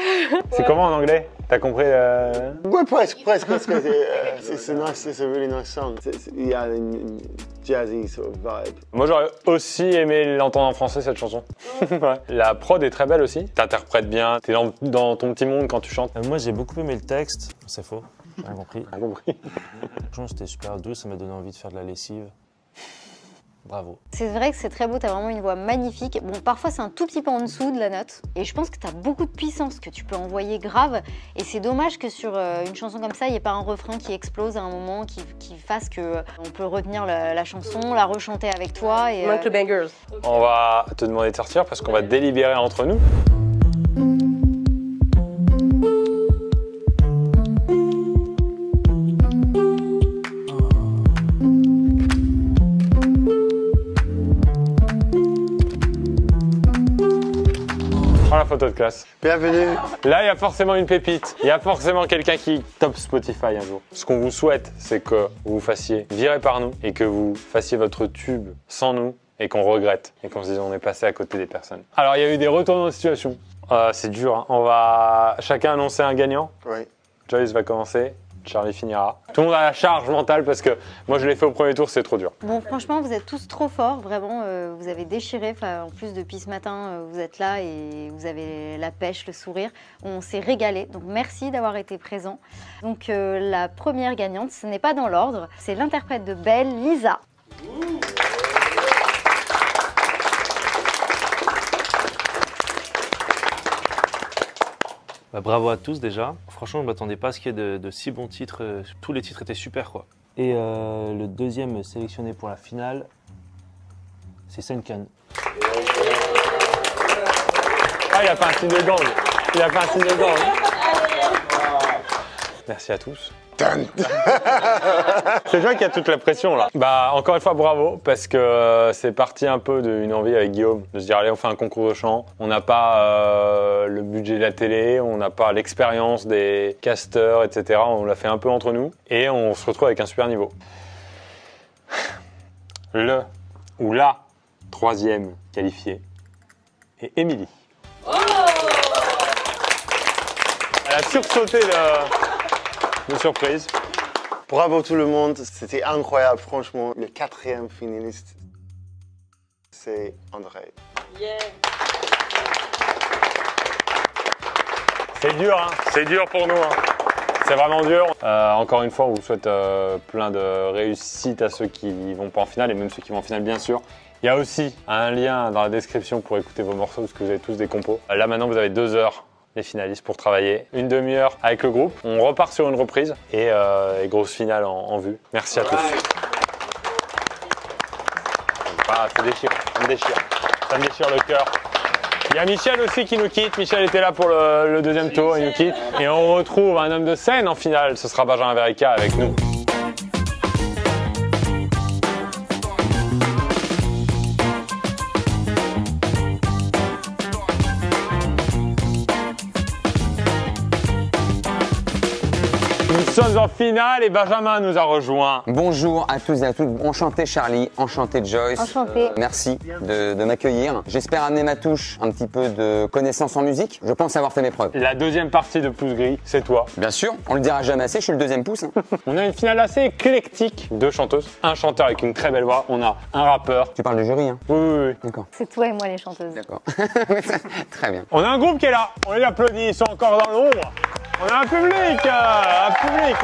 [SPEAKER 1] C'est comment en anglais? T'as compris
[SPEAKER 4] Ouais, presque. C'est nice, c'est a really nice song. Il y a une jazzy sort of vibe.
[SPEAKER 1] Moi j'aurais aussi aimé l'entendre en français cette chanson. Ouais. La prod est très belle aussi. T'interprètes bien, t'es dans ton petit monde quand tu chantes.
[SPEAKER 15] Moi j'ai beaucoup aimé le texte. C'est faux, j'ai rien compris.
[SPEAKER 1] Rien compris.
[SPEAKER 15] Franchement c'était super doux, ça m'a donné envie de faire de la lessive. Bravo.
[SPEAKER 3] C'est vrai que c'est très beau, t'as vraiment une voix magnifique. Bon, parfois c'est un tout petit peu en dessous de la note. Et je pense que t'as beaucoup de puissance que tu peux envoyer grave. Et c'est dommage que sur une chanson comme ça, il n'y ait pas un refrain qui explose à un moment, qui fasse que on peut retenir la chanson, la rechanter avec toi. Et,
[SPEAKER 21] il manque le bangers.
[SPEAKER 1] On va te demander de sortir parce qu'on va délibérer entre nous. La photo de classe.
[SPEAKER 4] Bienvenue.
[SPEAKER 1] Là, il y a forcément une pépite. Il y a forcément quelqu'un qui top Spotify un jour. Ce qu'on vous souhaite, c'est que vous vous fassiez virer par nous et que vous fassiez votre tube sans nous et qu'on regrette et qu'on se dise on est passé à côté des personnes. Alors, il y a eu des retournements de situation. C'est dur, hein. On va chacun annoncer un gagnant.
[SPEAKER 4] Oui.
[SPEAKER 1] Joyce va commencer. Charlie finira. Tout le monde a la charge mentale parce que moi je l'ai fait au premier tour, c'est trop dur.
[SPEAKER 3] Bon, franchement, vous êtes tous trop forts, vraiment. Vous avez déchiré. En plus, depuis ce matin, vous êtes là et vous avez la pêche, le sourire. On s'est régalé. Donc, merci d'avoir été présents. Donc, la première gagnante, ce n'est pas dans l'ordre. C'est l'interprète de Belle, Lisa.
[SPEAKER 15] Bah, bravo à tous déjà. Franchement, je ne m'attendais pas à ce qu'il y ait de si bons titres. Tous les titres étaient super, quoi. Et le deuxième sélectionné pour la finale, c'est Senkan.
[SPEAKER 1] Ah, il a pas un signe de gang. Il a pas un signe de gang. Merci à tous. C'est toi qui as toute la pression là. Bah encore une fois bravo parce que c'est parti un peu d'une envie avec Guillaume de se dire allez on fait un concours de chant. On n'a pas le budget de la télé, on n'a pas l'expérience des casteurs etc. On l'a fait un peu entre nous et on se retrouve avec un super niveau. Le ou la troisième qualifiée est Émilie. Oh, elle a sursauté de surprise.
[SPEAKER 4] Bravo tout le monde, c'était incroyable franchement. Le quatrième finaliste, c'est André.
[SPEAKER 21] Yeah.
[SPEAKER 1] C'est dur, hein. C'est dur pour nous. Hein. C'est vraiment dur. Encore une fois, on vous souhaite plein de réussite à ceux qui vont pas en finale et même ceux qui vont en finale bien sûr. Il y a aussi un lien dans la description pour écouter vos morceaux parce que vous avez tous des compos. Là maintenant vous avez 2 heures les finalistes pour travailler. Une demi-heure avec le groupe. On repart sur une reprise et grosse finale en vue. Merci à tous. Ah, ça déchire, ça me déchire. Ça me déchire le cœur. Il y a Michel aussi qui nous quitte. Michel était là pour le deuxième tour, il nous quitte. Et on retrouve un homme de scène en finale. Ce sera Benjamin Verica avec nous. Nous sommes en finale et Benjamin nous a rejoint.
[SPEAKER 6] Bonjour à tous et à toutes, enchanté Charlie, enchanté Joyce.
[SPEAKER 3] Enchanté.
[SPEAKER 6] Merci de m'accueillir. J'espère amener ma touche un petit peu de connaissance en musique. Je pense avoir fait mes preuves.
[SPEAKER 1] La deuxième partie de Pouce Gris, c'est toi.
[SPEAKER 6] Bien sûr, on le dira jamais assez, je suis le deuxième pouce. Hein.
[SPEAKER 1] On a une finale assez éclectique, 2 chanteuses, un chanteur avec une très belle voix, on a un rappeur.
[SPEAKER 6] Tu parles du jury, hein?
[SPEAKER 1] Oui.
[SPEAKER 6] D'accord.
[SPEAKER 3] C'est toi et moi les chanteuses.
[SPEAKER 6] D'accord. Très bien.
[SPEAKER 1] On a un groupe qui est là, on les applaudit, ils sont encore dans l'ombre. On a un public, le public.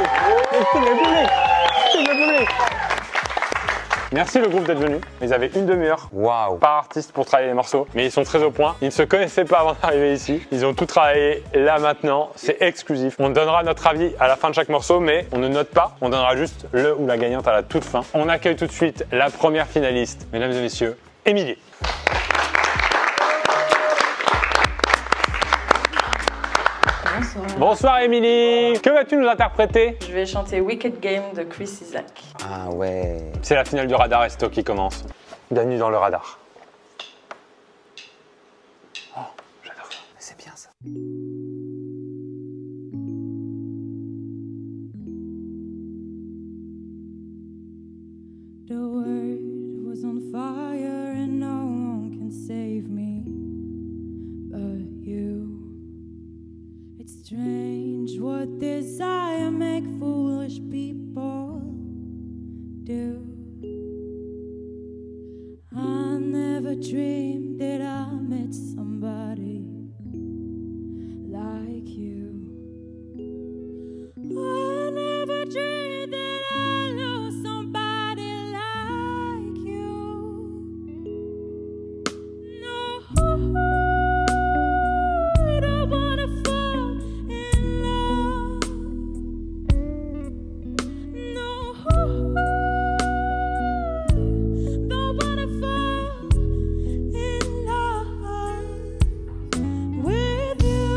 [SPEAKER 1] Merci le groupe d'être venu. Ils avaient une demi-heure par artiste pour travailler les morceaux, mais ils sont très au point. Ils ne se connaissaient pas avant d'arriver ici. Ils ont tout travaillé là maintenant, c'est exclusif. On donnera notre avis à la fin de chaque morceau, mais on ne note pas. On donnera juste le ou la gagnante à la toute fin. On accueille tout de suite la première finaliste, mesdames et messieurs, Émilie. Bonsoir Émilie, que vas-tu nous interpréter?
[SPEAKER 9] Je vais chanter Wicked Game de Chris Isaak.
[SPEAKER 6] Ah ouais.
[SPEAKER 1] C'est la finale du radar Esto qui commence. Bienvenue dans le radar.
[SPEAKER 6] Oh, j'adore ça. C'est bien ça.
[SPEAKER 22] The world was on fire and no one can save me but you. It's strange what desire make foolish people do. I never dreamed that I met somebody like you. I never dreamed that I love somebody like you. No, I don't wanna fall in love. No, don't wanna fall in love with you.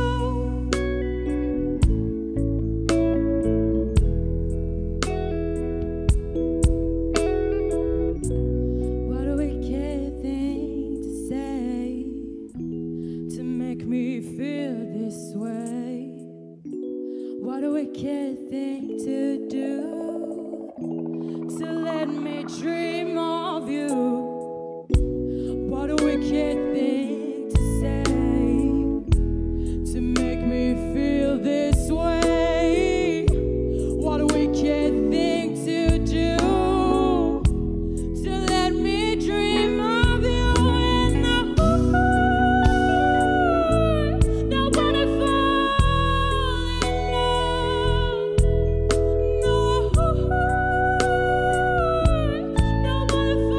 [SPEAKER 22] What a wicked thing to say, to make me feel this way. What a wicked thing to do, to let me dream of you. What a wicked thing to say, to make me feel this way. What a wicked thing to do, to let me dream of you. And I don't wanna fall in love. No, don't wanna fall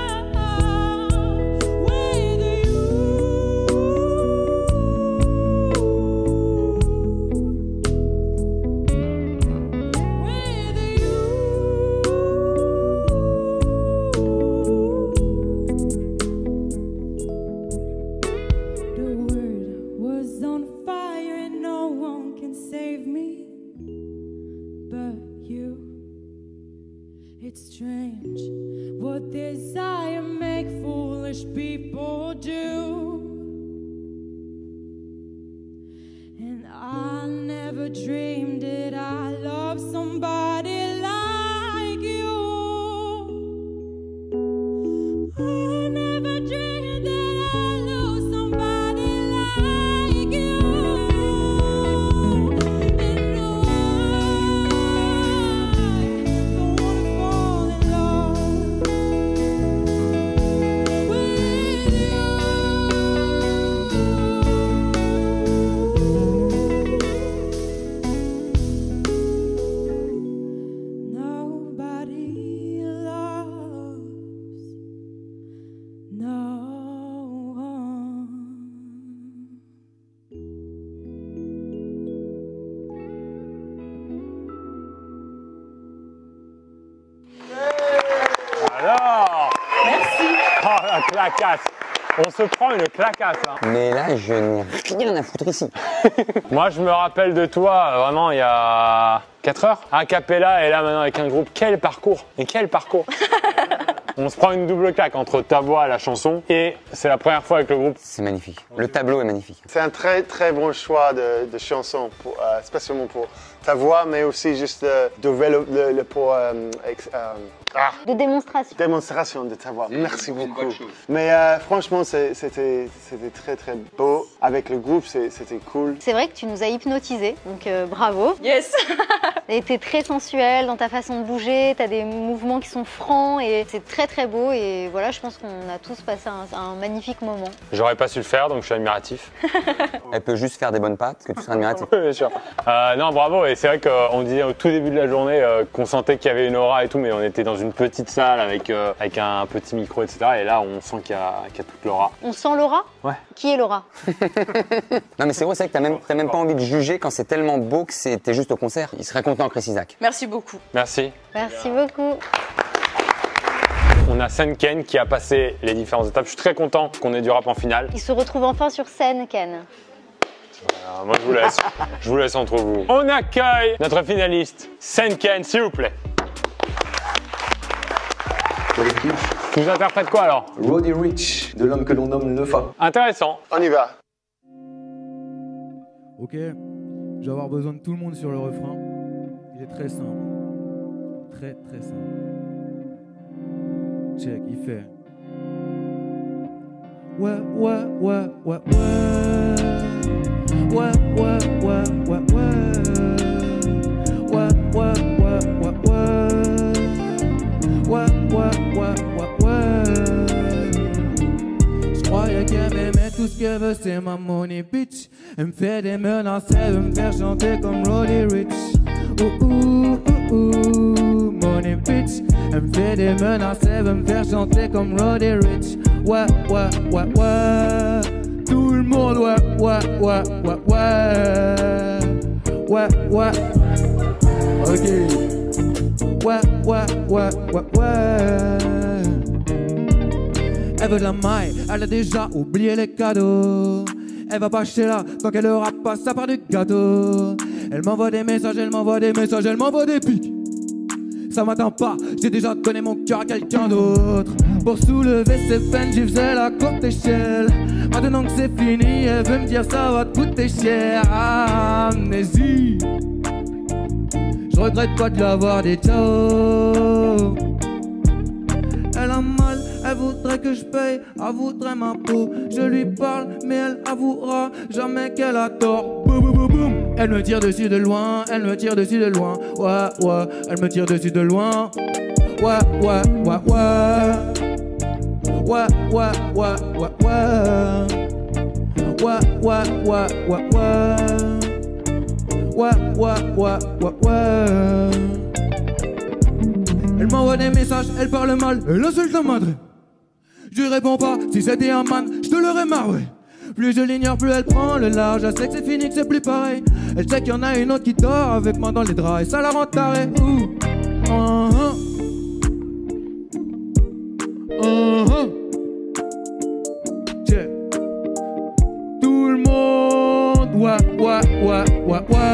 [SPEAKER 22] in love with The world was on fire and no one can save me but you. It's strange what desire make foolish people do. And I never dreamed that I loved somebody like you. I never dreamed that I loved somebody like you. And no, I don't wanna fall in love with you.
[SPEAKER 1] claquasse. On se prend une claquasse. Hein.
[SPEAKER 6] Mais là, je n'ai rien à foutre ici.
[SPEAKER 1] Moi, je me rappelle de toi, vraiment, il y a 4 heures. A cappella, et là, maintenant, avec un groupe. Quel parcours! Et quel parcours! On se prend une double claque entre ta voix et la chanson, et c'est la première fois avec le groupe.
[SPEAKER 6] C'est magnifique. Le tableau est magnifique.
[SPEAKER 4] C'est un très très bon choix de chanson, spécialement pour ta voix, mais aussi juste
[SPEAKER 3] de démonstration.
[SPEAKER 4] Démonstration de ta voix. Merci beaucoup. Mais franchement, c'était très très beau. Avec le groupe, c'était cool.
[SPEAKER 3] C'est vrai que tu nous as hypnotisés, donc bravo.
[SPEAKER 10] Yes.
[SPEAKER 3] Et t'es très sensuel dans ta façon de bouger, t'as des mouvements qui sont francs et c'est très très beau. Et voilà, je pense qu'on a tous passé un magnifique moment.
[SPEAKER 1] J'aurais pas su le faire, donc je suis admiratif.
[SPEAKER 6] Elle peut juste faire des bonnes pattes, que tu seras admiratif.
[SPEAKER 1] Oui, bien sûr. Non, bravo. Et c'est vrai qu'on disait au tout début de la journée qu'on sentait qu'il y avait une aura et tout, mais on était dans une petite salle avec un petit micro, etc. Et là, on sent qu'il y a toute l'aura.
[SPEAKER 3] On sent l'aura?
[SPEAKER 1] Ouais.
[SPEAKER 3] Qui est Laura?
[SPEAKER 6] Non, mais c'est vrai, c'est que t'as même pas envie de juger quand c'est tellement beau que t'es juste au concert. Il serait content, Chris Isaak.
[SPEAKER 10] Merci beaucoup.
[SPEAKER 1] Merci.
[SPEAKER 3] Merci beaucoup.
[SPEAKER 1] On a Sen-Ken qui a passé les différentes étapes. Je suis très content qu'on ait du rap en finale.
[SPEAKER 3] Il se retrouve enfin sur scène, Ken.
[SPEAKER 1] Voilà, moi, je vous laisse entre vous. On accueille notre finaliste, Sen-Ken, s'il vous plaît. Tu nous interprètes quoi alors?
[SPEAKER 13] Roddy Ricch, de l'homme que l'on nomme le Fa.
[SPEAKER 1] Intéressant.
[SPEAKER 4] On y va.
[SPEAKER 17] Ok, je vais avoir besoin de tout le monde sur le refrain. Il est très simple. Très très simple. Check, il fait. Ouais, ouais, ouais, ouais, ouais. Ouais, ouais, ouais, ouais, ouais. Ouais, ouais, ouais, ouais, ouais. Ouais, ouais, ouais, ouais, ouais. J'croyais qu'elle m'aimait, tout ce qu'elle veut c'est ma money bitch. Elle me fait des menaces, elle veut me faire chanter comme Roddy Ricch. Ouh, ouh, ouh, ouh, money bitch. Elle me fait des menaces, elle veut me faire chanter comme Roddy Ricch. Ouais, ouais, ouais, ouais. Tout le monde, ouais, ouais, ouais, ouais, ouais. Ouais, ouais. Ok. Ouais, ouais, ouais, ouais, ouais. Elle veut de la maille, elle a déjà oublié les cadeaux. Elle va pas acheter là, tant qu'elle aura pas ça part du gâteau. Elle m'envoie des messages, elle m'envoie des messages, elle m'envoie des pics. Ça m'attend pas, j'ai déjà donné mon cœur à quelqu'un d'autre. Pour soulever ses peines, j'y faisais la courte échelle. Maintenant que c'est fini, elle veut me dire ça va te coûter cher. Amnésie. Je regrette pas de l'avoir dit ciao. Elle a mal, elle voudrait que je paye, elle voudrait ma peau. Je lui parle, mais elle avouera jamais qu'elle a tort. Boum, boum, boum, boum. Elle me tire dessus de loin, elle me tire dessus de loin. Ouais, ouais, elle me tire dessus de loin. Ouais, ouais, ouais, ouais. Ouais, ouais, ouais, ouais, ouais. Ouais, ouais, ouais, ouais, ouais. Ouais, ouais, ouais, ouais, ouais. Elle m'envoie des messages, elle parle mal, elle insulte la madre. Je lui réponds pas, si c'était un man, je te l'aurais marré. Plus je l'ignore, plus elle prend le large. Elle sait que c'est fini, que c'est plus pareil. Elle sait qu'il y en a une autre qui dort avec moi dans les draps et ça la rend tarée. Yeah. Tout le monde, ouais, ouais, ouais, ouais, ouais.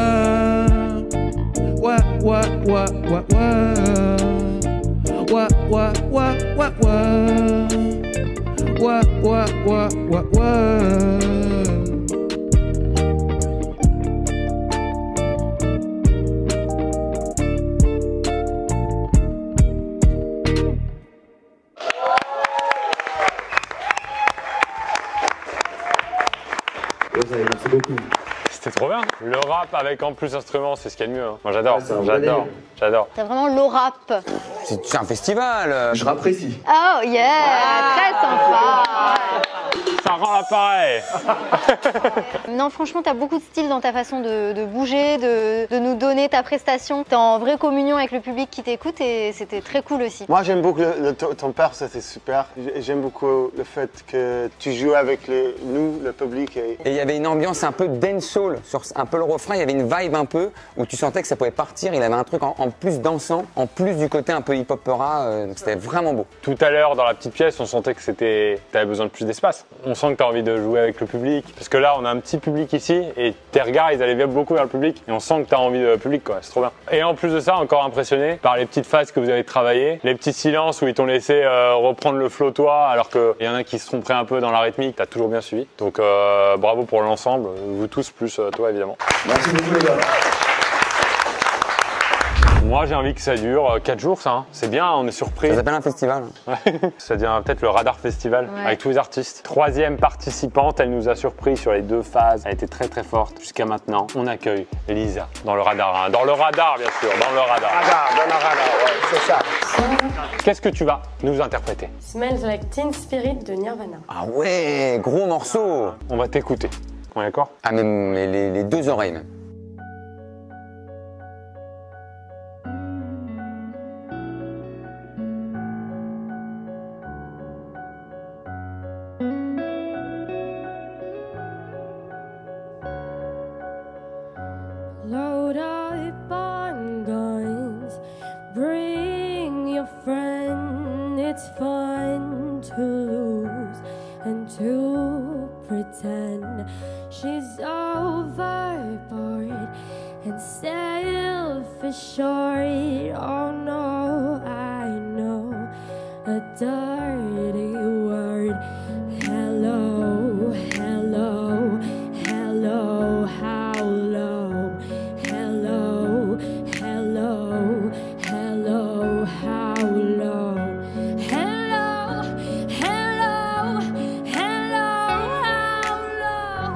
[SPEAKER 17] Ouais, ouais, ouais, ouais, ouais. Ouais, ouais, ouais, ouais, ouais. Ouais, ouais, ouais, ouais, ouais.
[SPEAKER 13] Merci beaucoup.
[SPEAKER 1] C'était trop bien. Le rap avec en plus instrument, c'est ce qu'il y a de mieux. Hein. Moi j'adore, j'adore, j'adore.
[SPEAKER 3] T'as vraiment l'orap.
[SPEAKER 6] C'est un festival.
[SPEAKER 13] Je rapprécie.
[SPEAKER 3] Oh yeah, très sympa.
[SPEAKER 1] Ça rend l'appareil.
[SPEAKER 3] Non, franchement, t'as beaucoup de style dans ta façon de bouger, de nous donner ta prestation. T'es en vraie communion avec le public qui t'écoute et c'était très cool aussi.
[SPEAKER 4] Moi, j'aime beaucoup ton père, c'était super. J'aime beaucoup le fait que tu joues avec nous, le public. Et
[SPEAKER 6] il y avait une ambiance un peu dancehall, sur un peu le refrain, il y avait une vibe un peu où tu sentais que ça pouvait partir. Il avait un truc en plus dansant, en plus du côté un peu hip-hopera, donc c'était vraiment beau.
[SPEAKER 1] Tout à l'heure, dans la petite pièce, on sentait que t'avais besoin de plus d'espace. On sent que t'as envie de jouer avec le public. Parce que là, on a un petit public ici et tes regards, ils allaient bien beaucoup vers le public. Et on sent que t'as envie de public, quoi. C'est trop bien. Et en plus de ça, encore impressionné par les petites phases que vous avez travaillées, les petits silences où ils t'ont laissé reprendre le flottoir alors qu'il y en a qui se tromperaient un peu dans la rythmique. T'as toujours bien suivi. Donc bravo pour l'ensemble, vous tous, plus toi évidemment.
[SPEAKER 13] Merci beaucoup les gars.
[SPEAKER 1] Moi j'ai envie que ça dure 4 jours ça, hein. C'est bien, on est surpris.
[SPEAKER 6] Ça s'appelle un festival.
[SPEAKER 1] Ça devient peut-être le Radar Festival avec tous les artistes. 3e participante, elle nous a surpris sur les 2 phases. Elle était très très forte. Jusqu'à maintenant, on accueille Lisa dans le Radar. Hein. Dans le Radar bien sûr, dans le Radar.
[SPEAKER 4] Dans le Radar, ouais, c'est ça.
[SPEAKER 1] Qu'est-ce que tu vas nous interpréter?
[SPEAKER 21] Smells Like Teen Spirit de Nirvana.
[SPEAKER 6] Ah ouais, gros morceau.
[SPEAKER 1] On va t'écouter. On est d'accord?
[SPEAKER 6] Ah mais les 2 oreilles même.
[SPEAKER 14] Load up on guns, bring your friend. It's fun to lose and to pretend she's overboard and self-assured. Oh no, I know a dirty word. Hello, hello, hello, how low? Hello, hello, hello, how low? Hello, hello, hello, how low?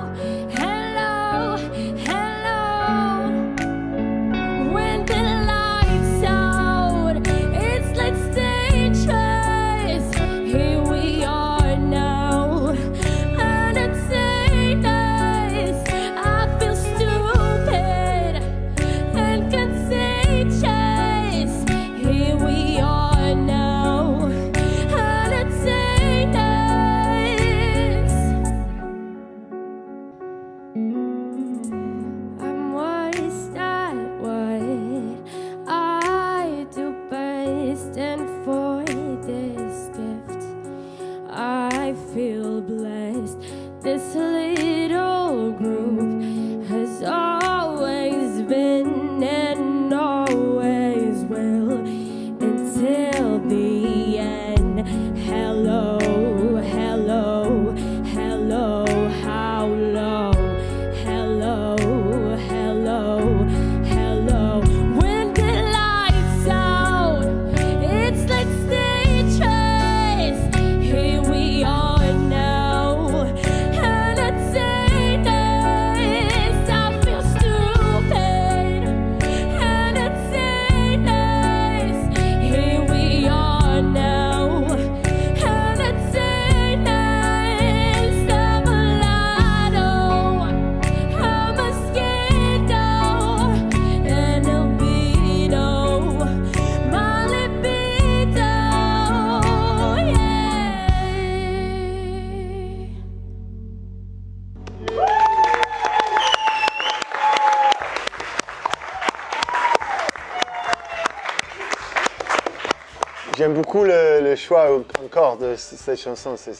[SPEAKER 14] Hello, hello. When the lights out, it's like dangerous. Here we are now, entertainers. I feel stupid and contagious. Here we are now, entertainers. I'm worst at what I do best, and for this gift I feel blessed. This little group has always been and always will until the end. Hello, hello, hello, how low? Hello, hello, hello. When the lights out, it's like dangerous. Here we are now, entertainers. I feel stupid, entertainers. Here we are now, entertainers. I'm a lotto, I'm a mosquito, and a beetle, my libido, yeah.
[SPEAKER 4] J'aime beaucoup le choix encore de cette chanson, c'est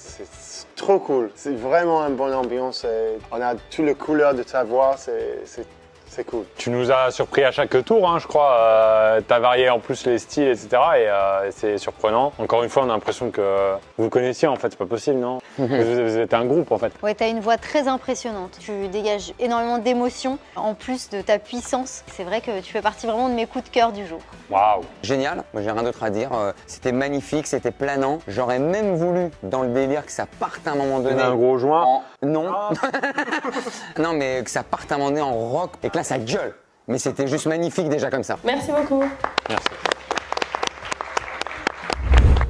[SPEAKER 4] trop cool. C'est vraiment une bonne ambiance. Et on a toutes les couleurs de ta voix, c'est cool.
[SPEAKER 1] Tu nous as surpris à chaque tour, hein, je crois. T'as varié en plus les styles, etc. Et c'est surprenant. Encore une fois, on a l'impression que vous connaissiez, en fait. C'est pas possible, non? Vous êtes un groupe, en fait.
[SPEAKER 3] Ouais, t'as une voix très impressionnante. Tu dégages énormément d'émotions, en plus de ta puissance. C'est vrai que tu fais partie vraiment de mes coups de cœur du jour.
[SPEAKER 1] Waouh!
[SPEAKER 6] Génial, moi j'ai rien d'autre à dire. C'était magnifique, c'était planant. J'aurais même voulu, dans le délire, que ça parte à un moment donné.
[SPEAKER 1] Un gros joint?
[SPEAKER 6] Non. Non, mais que ça parte à un moment donné en rock et que là ça gueule. Mais c'était juste magnifique déjà comme ça.
[SPEAKER 21] Merci beaucoup.
[SPEAKER 1] Merci.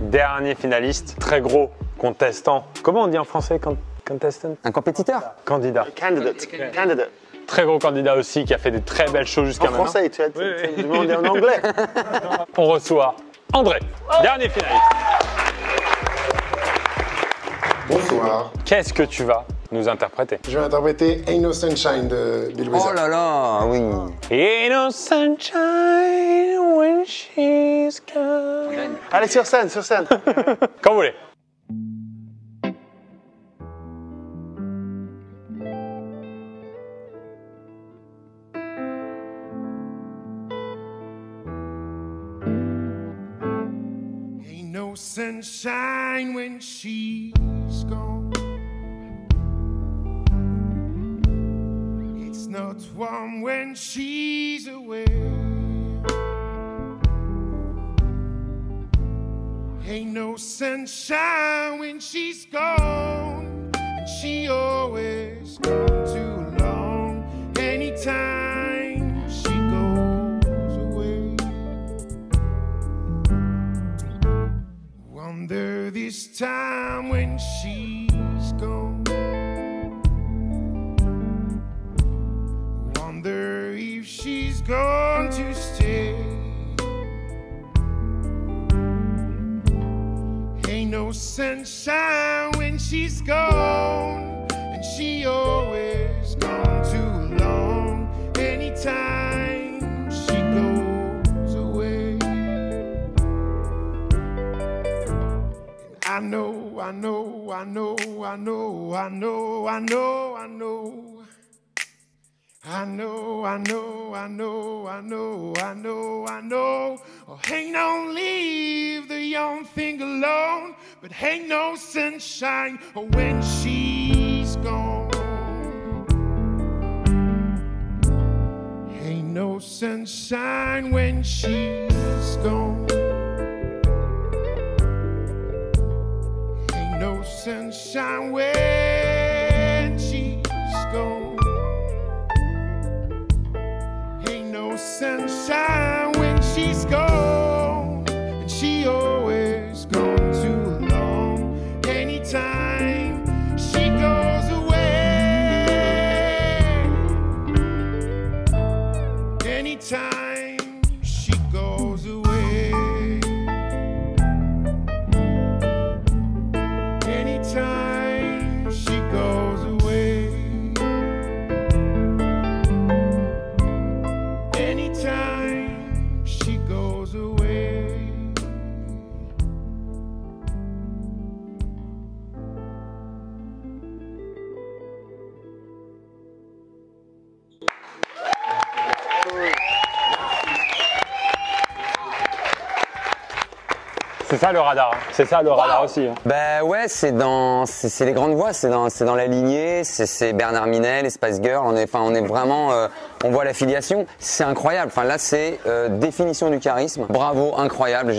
[SPEAKER 1] Dernier finaliste, très gros contestant. Comment on dit en français quand Contestant.
[SPEAKER 6] Un compétiteur.
[SPEAKER 1] Candidat.
[SPEAKER 4] Candidate.
[SPEAKER 1] Très gros candidat aussi qui a fait des très belles choses jusqu'à
[SPEAKER 4] En
[SPEAKER 1] maintenant.
[SPEAKER 4] français, tu as demandé en anglais.
[SPEAKER 1] On reçoit André, dernier finaliste.
[SPEAKER 20] Bonsoir.
[SPEAKER 1] Qu'est-ce que tu vas nous interpréter?
[SPEAKER 20] Je vais interpréter Ain't No Sunshine de Bill Withers.
[SPEAKER 6] Oh là là, oui.
[SPEAKER 1] Ain't no sunshine when she's gone.
[SPEAKER 4] Allez, sur scène, sur scène.
[SPEAKER 1] Quand vous voulez.
[SPEAKER 20] Ain't no sunshine when she's gone. It's not warm when she's away. Ain't no sunshine when she's gone, and she always gone too long. Anytime she goes away, wonder this time when she's gone. Wonder if she's going to stay. Ain't no sunshine when she's gone, and she always gone too long. Anytime she goes away, and I know, I know, I know, I know, I know, I know, I know. I know, I know, I know, I know, I know, I know. Oh, ain't no leave the young thing alone, but ain't no sunshine when she's gone. Ain't no sunshine when she's gone. Ain't no sunshine when she's gone. Sunshine when she's gone, and she always gone too long. Anytime she goes away, anytime she goes away, anytime she goes away. Anytime she goes away.
[SPEAKER 1] C'est ça le radar, hein. C'est ça le radar aussi. Hein.
[SPEAKER 6] Bah ouais, c'est les grandes voix, c'est dans la lignée, c'est Bernard Minet, les Spice Girls, on est vraiment, on voit l'affiliation, c'est incroyable. Enfin là, c'est définition du charisme. Bravo, incroyable.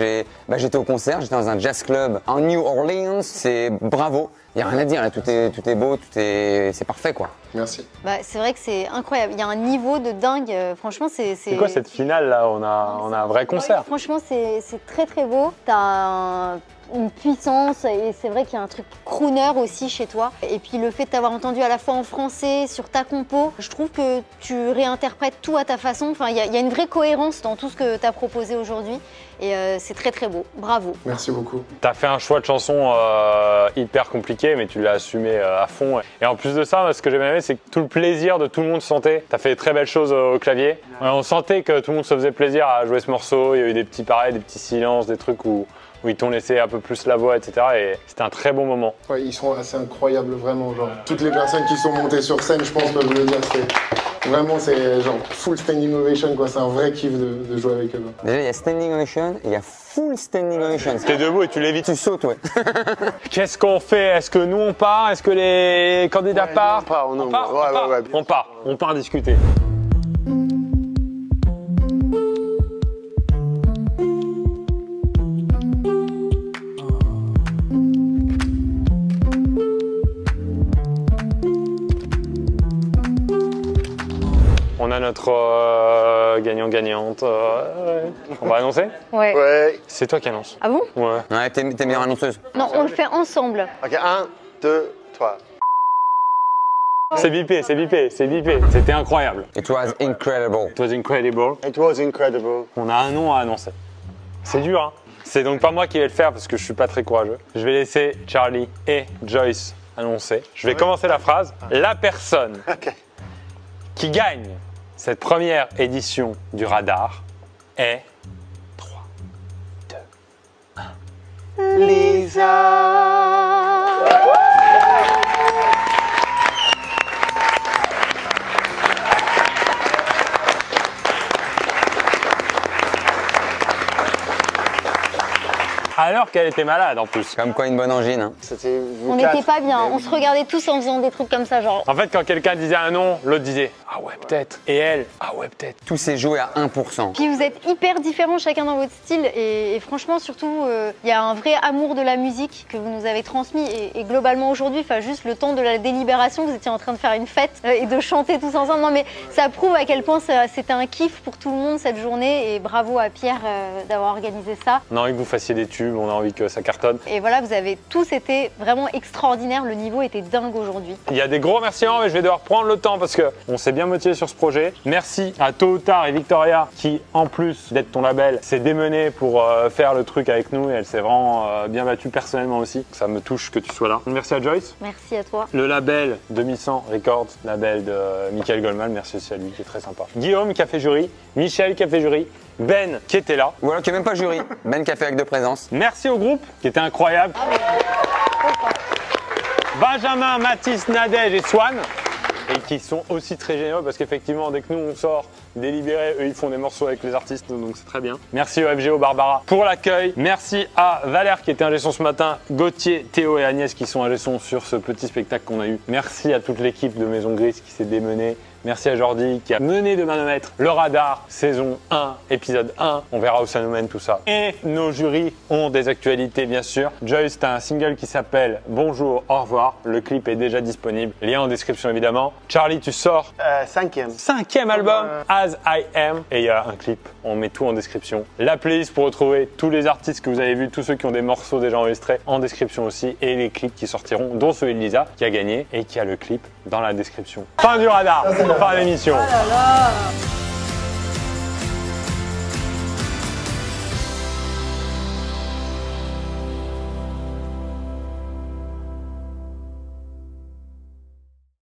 [SPEAKER 6] J'étais au concert, j'étais dans un jazz club en New Orleans, c'est bravo. Il n'y a rien à dire, là, tout est beau, c'est parfait quoi.
[SPEAKER 20] Merci.
[SPEAKER 3] Bah, c'est vrai que c'est incroyable, il y a un niveau de dingue, franchement c'est...
[SPEAKER 1] C'est quoi cette finale là? On a un vrai concert.
[SPEAKER 3] Franchement c'est très très beau, t'as une puissance et c'est vrai qu'il y a un truc crooner aussi chez toi. Et puis le fait de t'avoir entendu à la fois en français, sur ta compo, je trouve que tu réinterprètes tout à ta façon. Enfin, il y a une vraie cohérence dans tout ce que tu as proposé aujourd'hui et c'est très très beau. Bravo.
[SPEAKER 20] Merci beaucoup.
[SPEAKER 1] T'as fait un choix de chanson hyper compliqué, mais tu l'as assumé à fond. Et en plus de ça, ce que j'ai bien aimé, c'est que tout le plaisir de tout le monde se sentait. T'as fait de très belles choses au clavier. On sentait que tout le monde se faisait plaisir à jouer ce morceau. Il y a eu des petits pareils, des petits silences, des trucs où ils t'ont laissé un peu plus la voix, etc. Et c'était un très bon moment.
[SPEAKER 20] Ouais, ils sont assez incroyables, vraiment. Genre, toutes les personnes qui sont montées sur scène, je pense, peuvent le dire. Vraiment, c'est genre full standing ovation, quoi. C'est un vrai kiff de jouer avec eux. Quoi.
[SPEAKER 6] Déjà, il y a standing ovation et il y a full standing ovation.
[SPEAKER 1] T'es debout et tu l'évites.
[SPEAKER 6] Tu sautes, ouais.
[SPEAKER 1] Qu'est-ce qu'on fait? Est-ce que nous on part? Est-ce que les candidats partent? On part. On part discuter. On a notre gagnant-gagnante. On va annoncer?
[SPEAKER 3] Ouais.
[SPEAKER 1] C'est toi qui annonce.
[SPEAKER 3] Ah bon?
[SPEAKER 1] Ouais.
[SPEAKER 6] Ouais, t'es meilleure annonceuse.
[SPEAKER 3] Non, on le fait ensemble.
[SPEAKER 4] Ok, 1, 2, 3.
[SPEAKER 1] C'est bipé, c'est bipé, c'est bipé. C'était incroyable.
[SPEAKER 6] It was incredible.
[SPEAKER 1] It was incredible.
[SPEAKER 4] It was incredible.
[SPEAKER 1] On a un nom à annoncer. C'est dur, hein. C'est donc pas moi qui vais le faire parce que je suis pas très courageux. Je vais laisser Charlie et Joyce annoncer. Je vais commencer la phrase. La personne qui gagne cette première édition du radar est 3, 2, 1.
[SPEAKER 4] Lisa.
[SPEAKER 1] Alors qu'elle était malade en plus.
[SPEAKER 6] Comme quoi une bonne angine. Hein.
[SPEAKER 3] On n'était pas bien, on se regardait tous en faisant des trucs comme ça, genre.
[SPEAKER 1] En fait, quand quelqu'un disait un nom, l'autre disait ah ouais, peut-être. Et elle, ah ouais, peut-être.
[SPEAKER 6] Tout s'est joué à 1%.
[SPEAKER 3] Puis vous êtes hyper différents chacun dans votre style et franchement, surtout, il y a un vrai amour de la musique que vous nous avez transmis et globalement aujourd'hui, enfin juste le temps de la délibération, vous étiez en train de faire une fête et de chanter tous ensemble. Non mais ça prouve à quel point c'était un kiff pour tout le monde cette journée et bravo à Pierre d'avoir organisé ça.
[SPEAKER 1] On a envie que vous fassiez des tubes, on a envie que ça cartonne.
[SPEAKER 3] Et voilà, vous avez tous été vraiment extraordinaires, le niveau était dingue aujourd'hui.
[SPEAKER 1] Il y a des gros remerciements, mais je vais devoir prendre le temps parce qu'on s'est bien motivé sur ce projet. Merci à Tôt ou Tard et Victoria qui, en plus d'être ton label, s'est démenée pour faire le truc avec nous et elle s'est vraiment bien battue personnellement aussi. Ça me touche que tu sois là. Merci à Joyce.
[SPEAKER 3] Merci à toi.
[SPEAKER 1] Le label 2100 Records, label de Michael Goldman, merci aussi à lui qui est très sympa. Guillaume qui a fait jury, Michel qui a fait jury, Ben qui était là.
[SPEAKER 6] Ou alors qui n'est même pas jury. Ben qui a fait avec de présence.
[SPEAKER 1] Merci au groupe qui était incroyable. Benjamin, Mathis, Nadège et Swan. Et qui sont aussi très géniaux parce qu'effectivement, dès que nous on sort délibéré, eux ils font des morceaux avec les artistes, donc c'est très bien. Merci au FGO Barbara pour l'accueil. Merci à Valère qui était ingé son ce matin, Gauthier, Théo et Agnès qui sont ingé son sur ce petit spectacle qu'on a eu. Merci à toute l'équipe de Maison Grise qui s'est démenée. Merci à Jordi qui a mené de manomètre le radar, saison 1, épisode 1. On verra où ça nous mène tout ça. Et nos jurys ont des actualités bien sûr. Joyce, t'as un single qui s'appelle Bonjour, au revoir. Le clip est déjà disponible. Lien en description évidemment. Charlie, tu sors 5e album, As I Am. Et il y a un clip. On met tout en description. La playlist pour retrouver tous les artistes que vous avez vus, tous ceux qui ont des morceaux déjà enregistrés en description aussi. Et les clips qui sortiront, dont celui de Lisa qui a gagné et qui a le clip dans la description. Fin du radar. Fin de l'émission.
[SPEAKER 22] Oh là là.